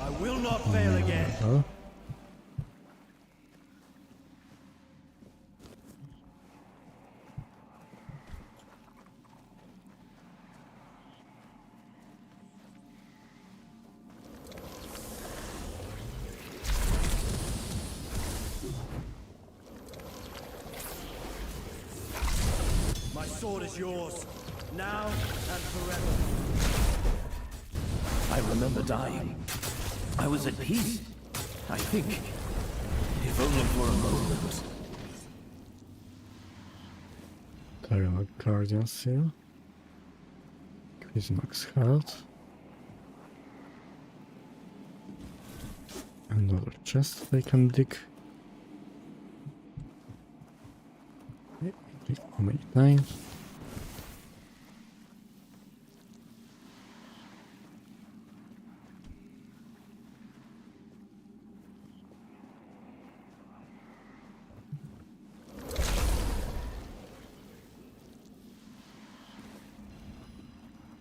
I will not fail again. My sword is yours, now and forever. I remember dying. I was at peace. I think. If only for a moment. Terrible Guardian Seal. Increase max health. Another chest they can dig. Okay, click how many times.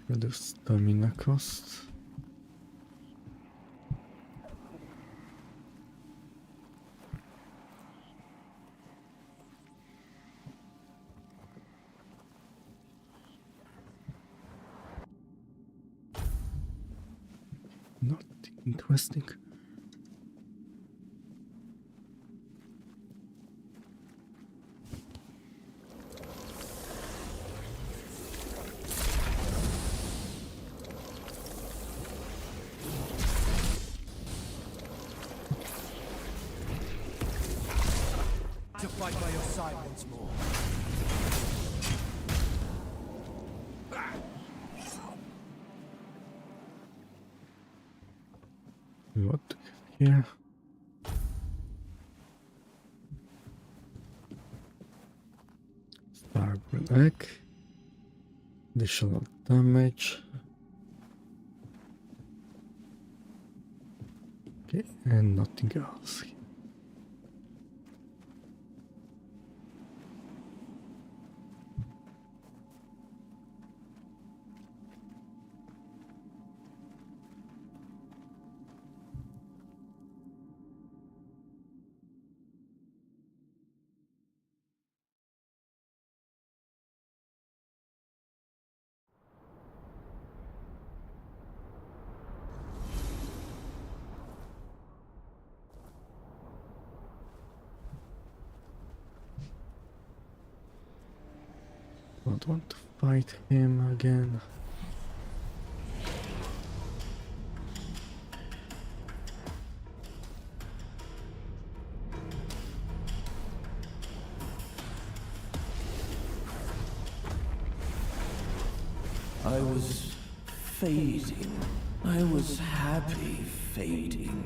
Reduce stamina cost. Nothing interesting. To fight by your side once more. What do we have here? Starborn egg. Additional damage. Okay, and nothing else. don't want to fight him again. I was fading. I was happy fading.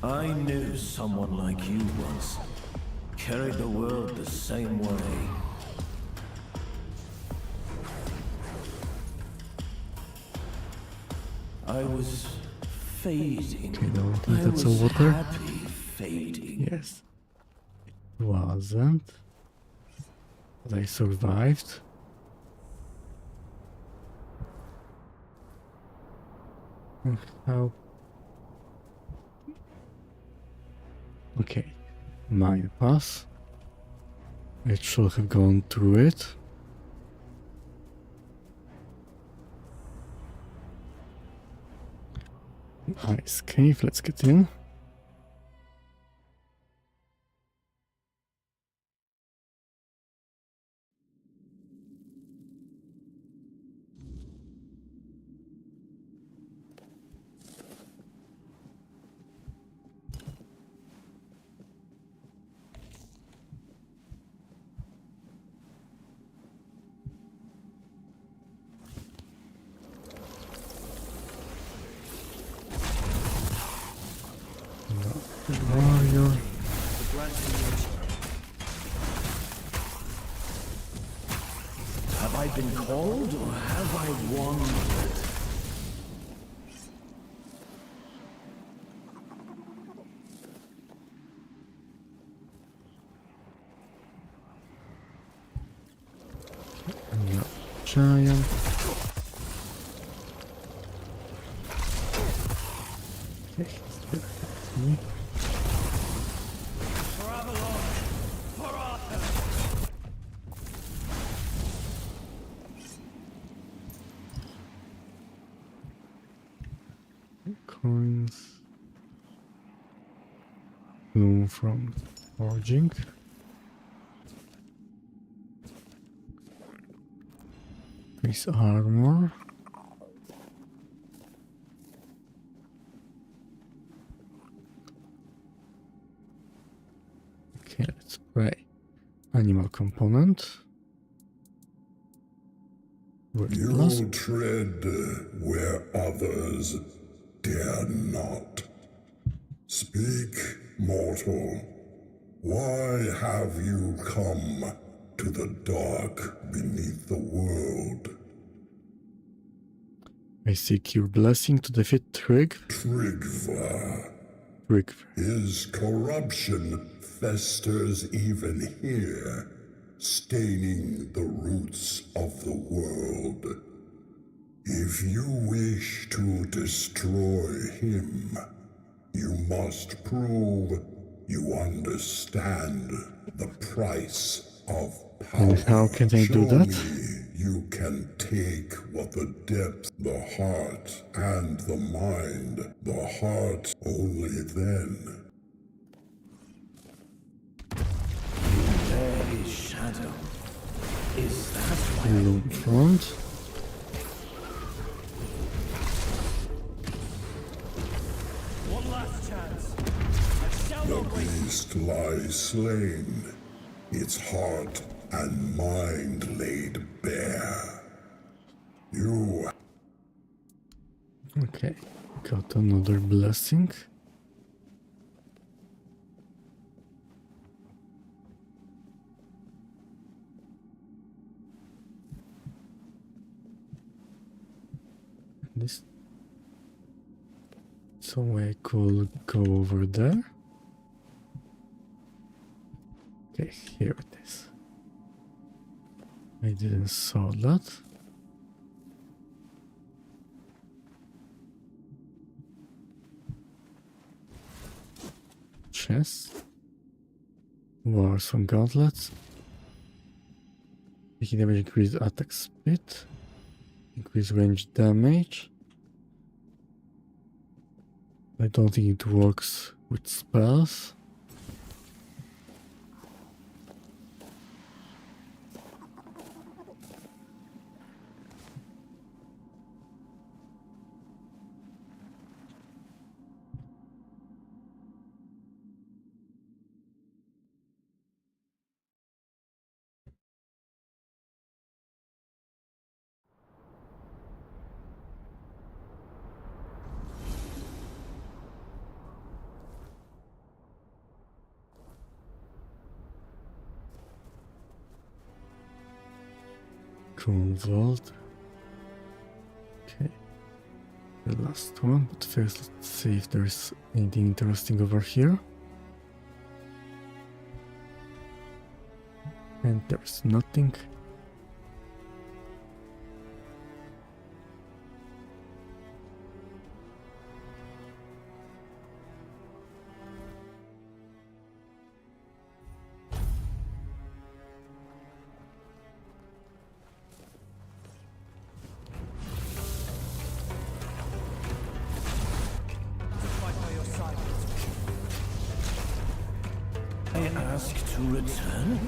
I knew someone like you once. Carried the world the same way. I was fading. Okay, don't think I that's a was water. happy fading. Yes. It wasn't. But I survived. How? Okay. My pass. It should have gone through it. Nice cave, let's get in. Warrior. Have I been called or have I wandered? No. Giant. Okay, me. For Avalon! For Arthur! Coins. Bloom from forging. Increase armor. Okay, let's pray. Animal component. You tread where others dare not. Speak, mortal. Why have you come to the dark beneath the world? I seek your blessing to defeat Trigva. Trigva. His corruption festers even here, staining the roots of the world. If you wish to destroy him, you must prove you understand the price of power. And how can I do that? Show me you can take what the depth, the heart, and the mind. The heart only then. There is shadow. Is that why? Bloom front. One last chance. I shall The not waste. beast lies slain, its heart and mind laid bare. You Okay, got another blessing. This, so I could go over there. Okay, here it is. I didn't saw that. Chest. Wars on gauntlets. Taking damage, increase attack speed. Increase range damage. I don't think it works with spells. Vault. Okay. The last one, but first let's see if there's anything interesting over here. And there's nothing. I ask to return?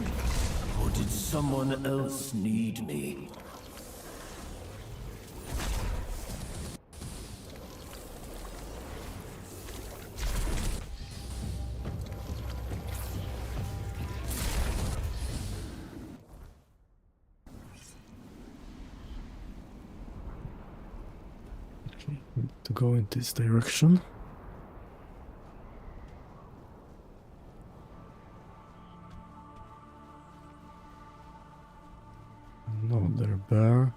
Or did someone else need me? Okay, we need to go in this direction. Another bear.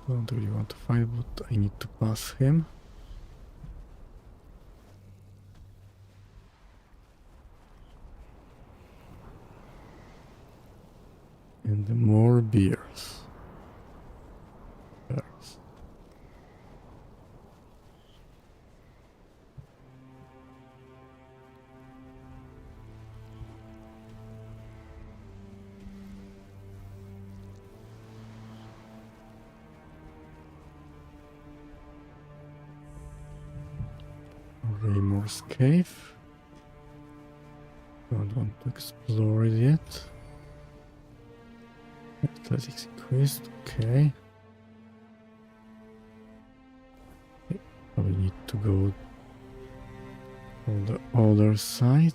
Don't really want to fight, but I need to pass him. And more bears. Bears. Raymor's cave. Don't want to explore it yet. Athletics increased, okay. I will need to go on the other side.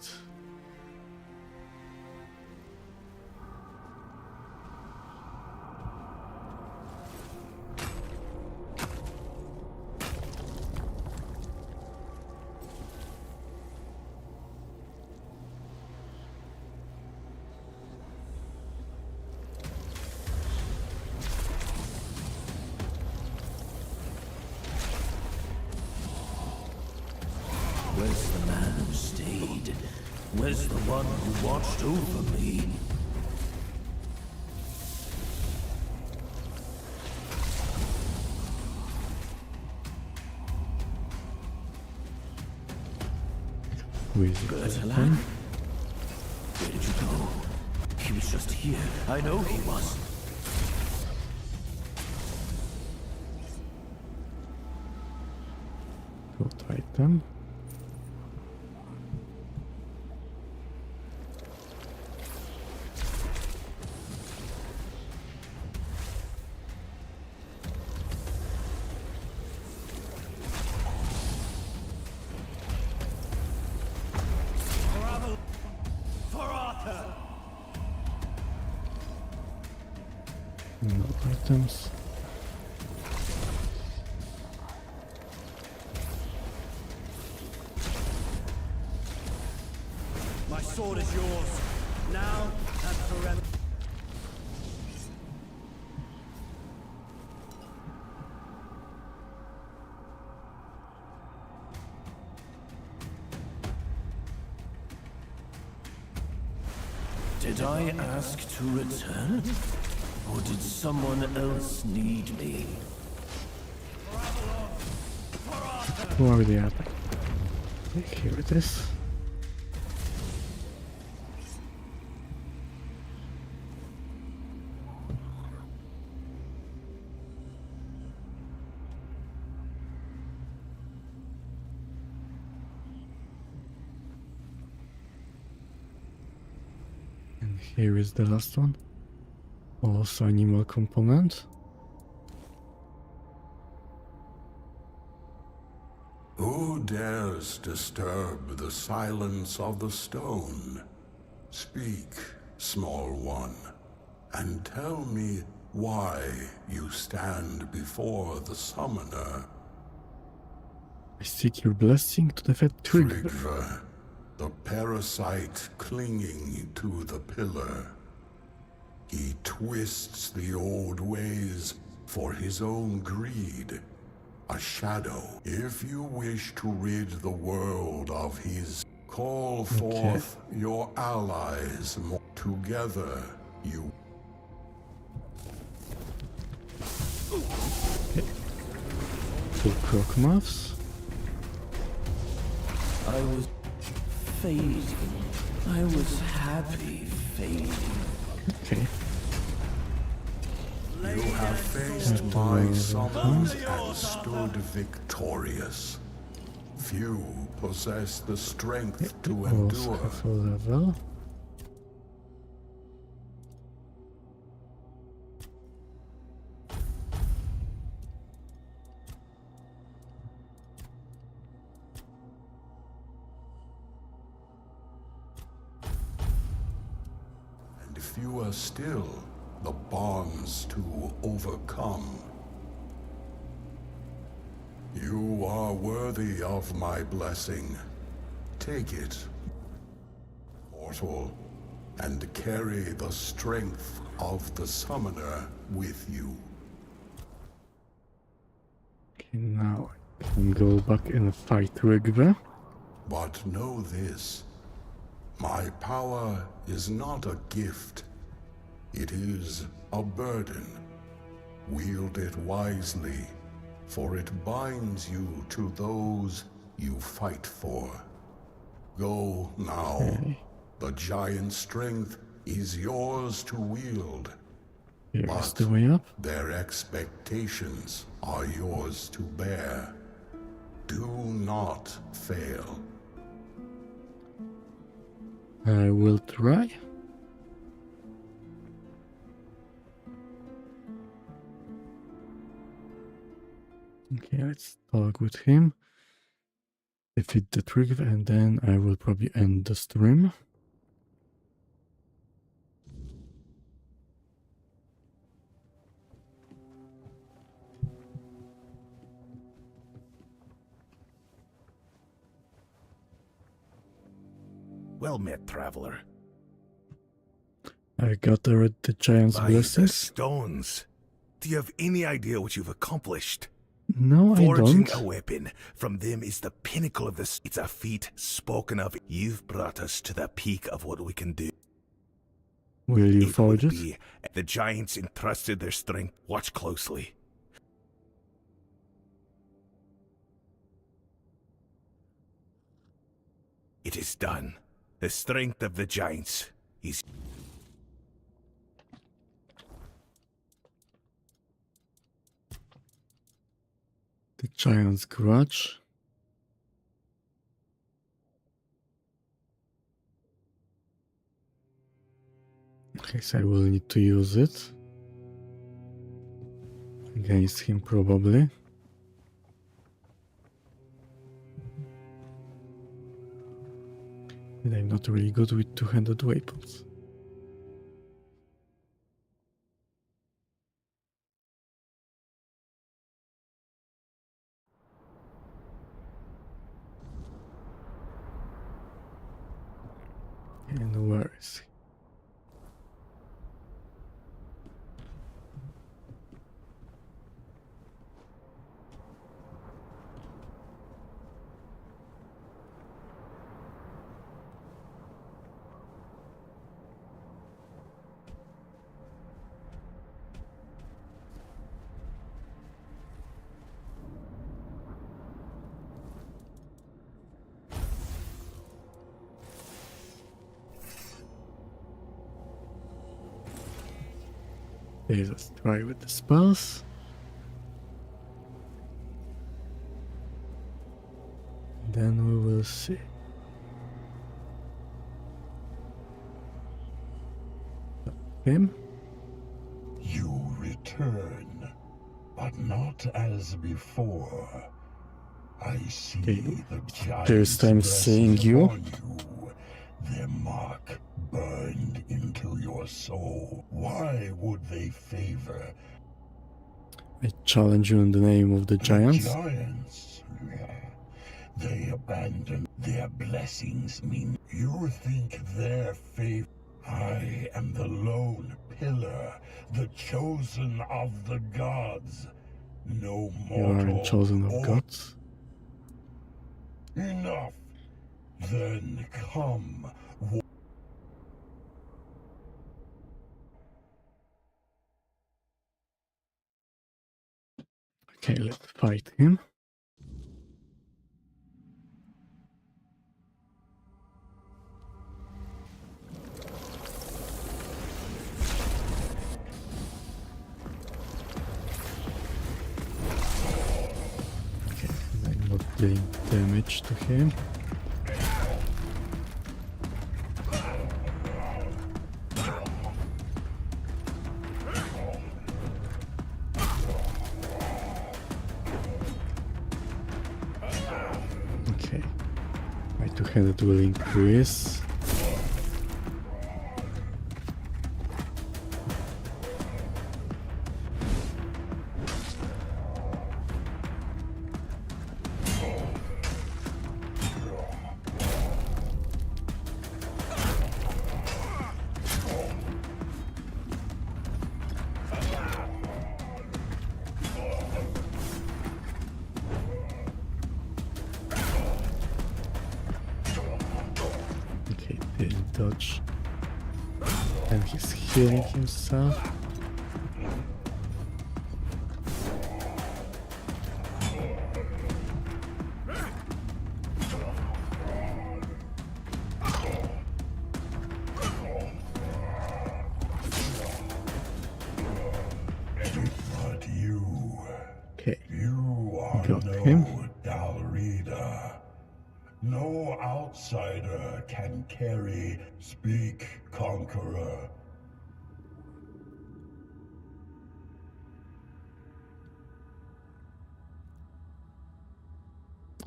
Where's the man who stayed? Where's the one who watched over me? Bertalan? Where did you go? He was just here. I know he was. Got item. No items. My sword is yours, now and forever. Did I ask to return? Or did someone else need me? Who are they at? Here it is. And here is the last one. Also animal component. Who dares disturb the silence of the stone? Speak, small one, and tell me why you stand before the summoner. I seek your blessing to defeat Trigger. Trigger, the parasite clinging to the pillar. He twists the old ways for his own greed, a shadow. If you wish to rid the world of his, call forth your allies. Together, you... Two Crockmuffs. I was fading. I was happy fading. Okay. You have faced my summons and stood victorious. Few possess the strength to endure. Full level. And fewer still the bonds to overcome. You are worthy of my blessing. Take it, mortal, and carry the strength of the summoner with you. Okay, now I can go back and fight Rigve. But know this, my power is not a gift. It is a burden. Wield it wisely, for it binds you to those you fight for. Go now. The giant strength is yours to wield. Here's the way up. Their expectations are yours to bear. Do not fail. I will try. Okay, let's talk with him. Defeat the trigger, and then I will probably end the stream. Well met, traveler. I got the giant's By the blessings. stones. Do you have any idea what you've accomplished? No, I Forging don't. a weapon from them is the pinnacle of this. It's a feat spoken of. You've brought us to the peak of what we can do. Will you forge it? The giants entrusted their strength. Watch closely. It is done. The strength of the giants is... The giant's grudge. Okay, so I will need to use it against him probably. And I'm not really good with two-handed weapons. And where is he? Okay, let's try with the spells. Then we will see. Him? You return, but not as before. I see the giant's First time seeing you. on you, their mark burned into your soul. Why would they favor I challenge you in the name of the giants. giants? They abandon their blessings mean you think their favor. I am the lone pillar, the chosen of the gods. No You mortal aren't chosen of or gods. enough. Then come. Okay, let's fight him. Okay, I'm not doing damage to him. Okay, my two-handed will increase. Okay, didn't dodge. And he's healing himself. But you. Okay, You are got no him. Dalrida. No outsider can carry. Speak, conqueror.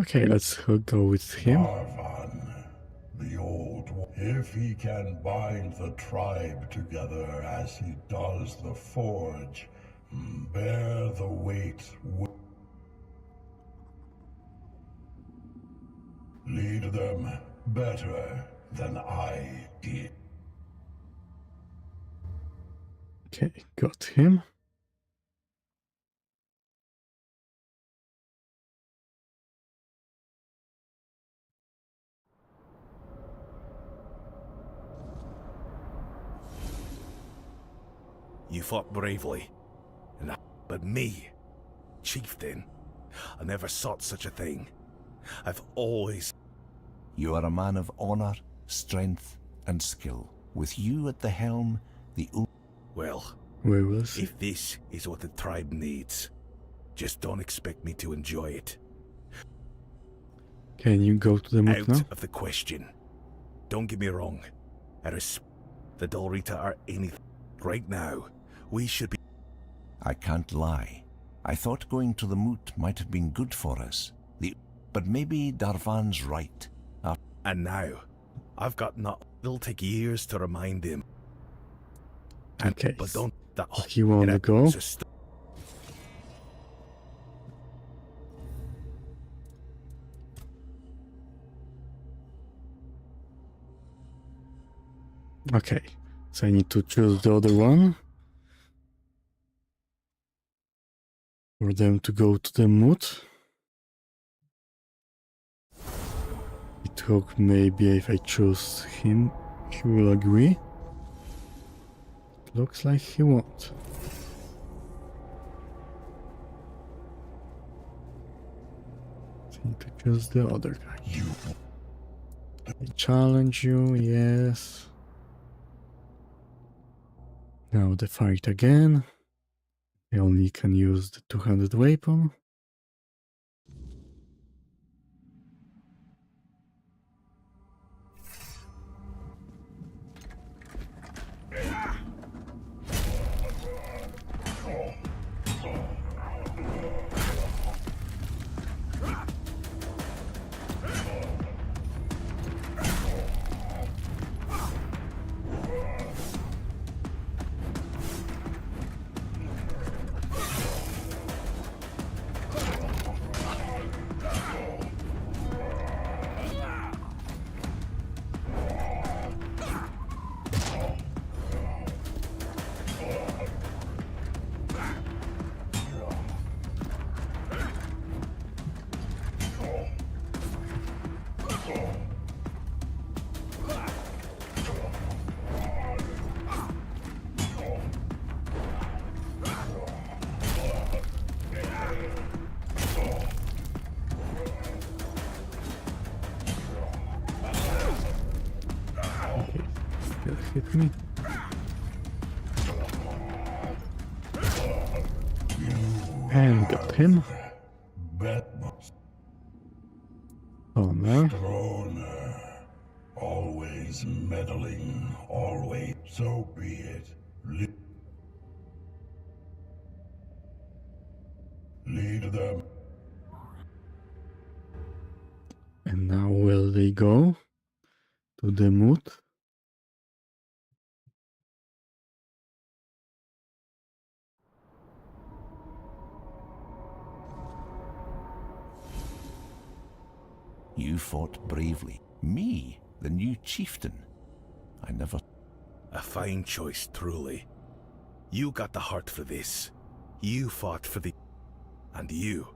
Okay, let's go with him. Darvan, the old one. If he can bind the tribe together as he does the forge, bear the weight. Lead them better than I did. Okay, got him. You fought bravely. But me, chieftain, I never sought such a thing. I've always... You are a man of honor, strength, and skill. With you at the helm, the... Well, we will see. If this is what the tribe needs, just don't expect me to enjoy it. Can you go to the moot Out now? of the question. Don't get me wrong. The Dalrita are anything. Right now, we should be... I can't lie. I thought going to the moot might have been good for us. But maybe Darvan's right. And now, I've got not... It'll take years to remind him. Okay, but don't... you want to go? Okay, so I need to choose the other one. For them to go to the moot. It hope maybe if I choose him, he will agree. Looks like he won't. So I need to choose the other guy. I challenge you, yes. Now the fight again. I only can use the two-handed weapon. hit me. And got him. Honor. Always meddling, always. So be it. Lead them. And now will they go to the mood? You fought bravely. Me, the new chieftain. I never... A fine choice, truly. You got the heart for this. You fought for the... And you.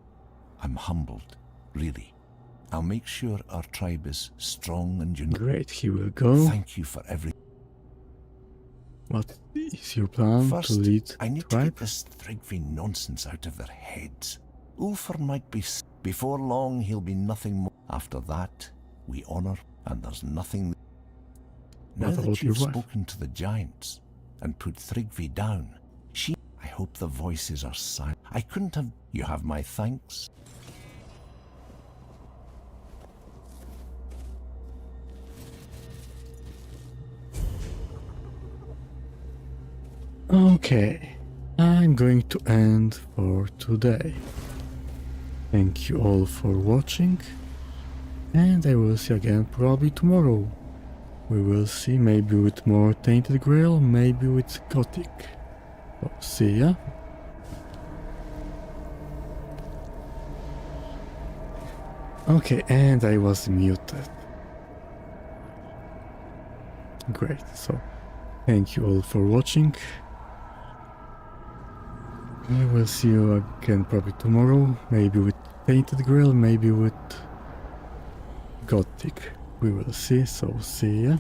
I'm humbled, really. I'll make sure our tribe is strong and united. Great, he will go. Thank you for every... What is your plan First, to lead I need tribe? to get this Thrigvi nonsense out of their heads. Ulfr might be... Before long, he'll be nothing more. After that, we honor, and there's nothing... Now that you've spoken to the giants and put Thrigvi down, I hope the voices are silent. I couldn't have... You have my thanks. Okay, I'm going to end for today. Thank you all for watching, and I will see you again probably tomorrow. We will see, maybe with more Tainted Grail, maybe with Gothic. So, see ya. Okay, and I was muted. Great, so thank you all for watching. I will see you again probably tomorrow, maybe with Tainted Grail, maybe with Gothic. We will see, so see ya.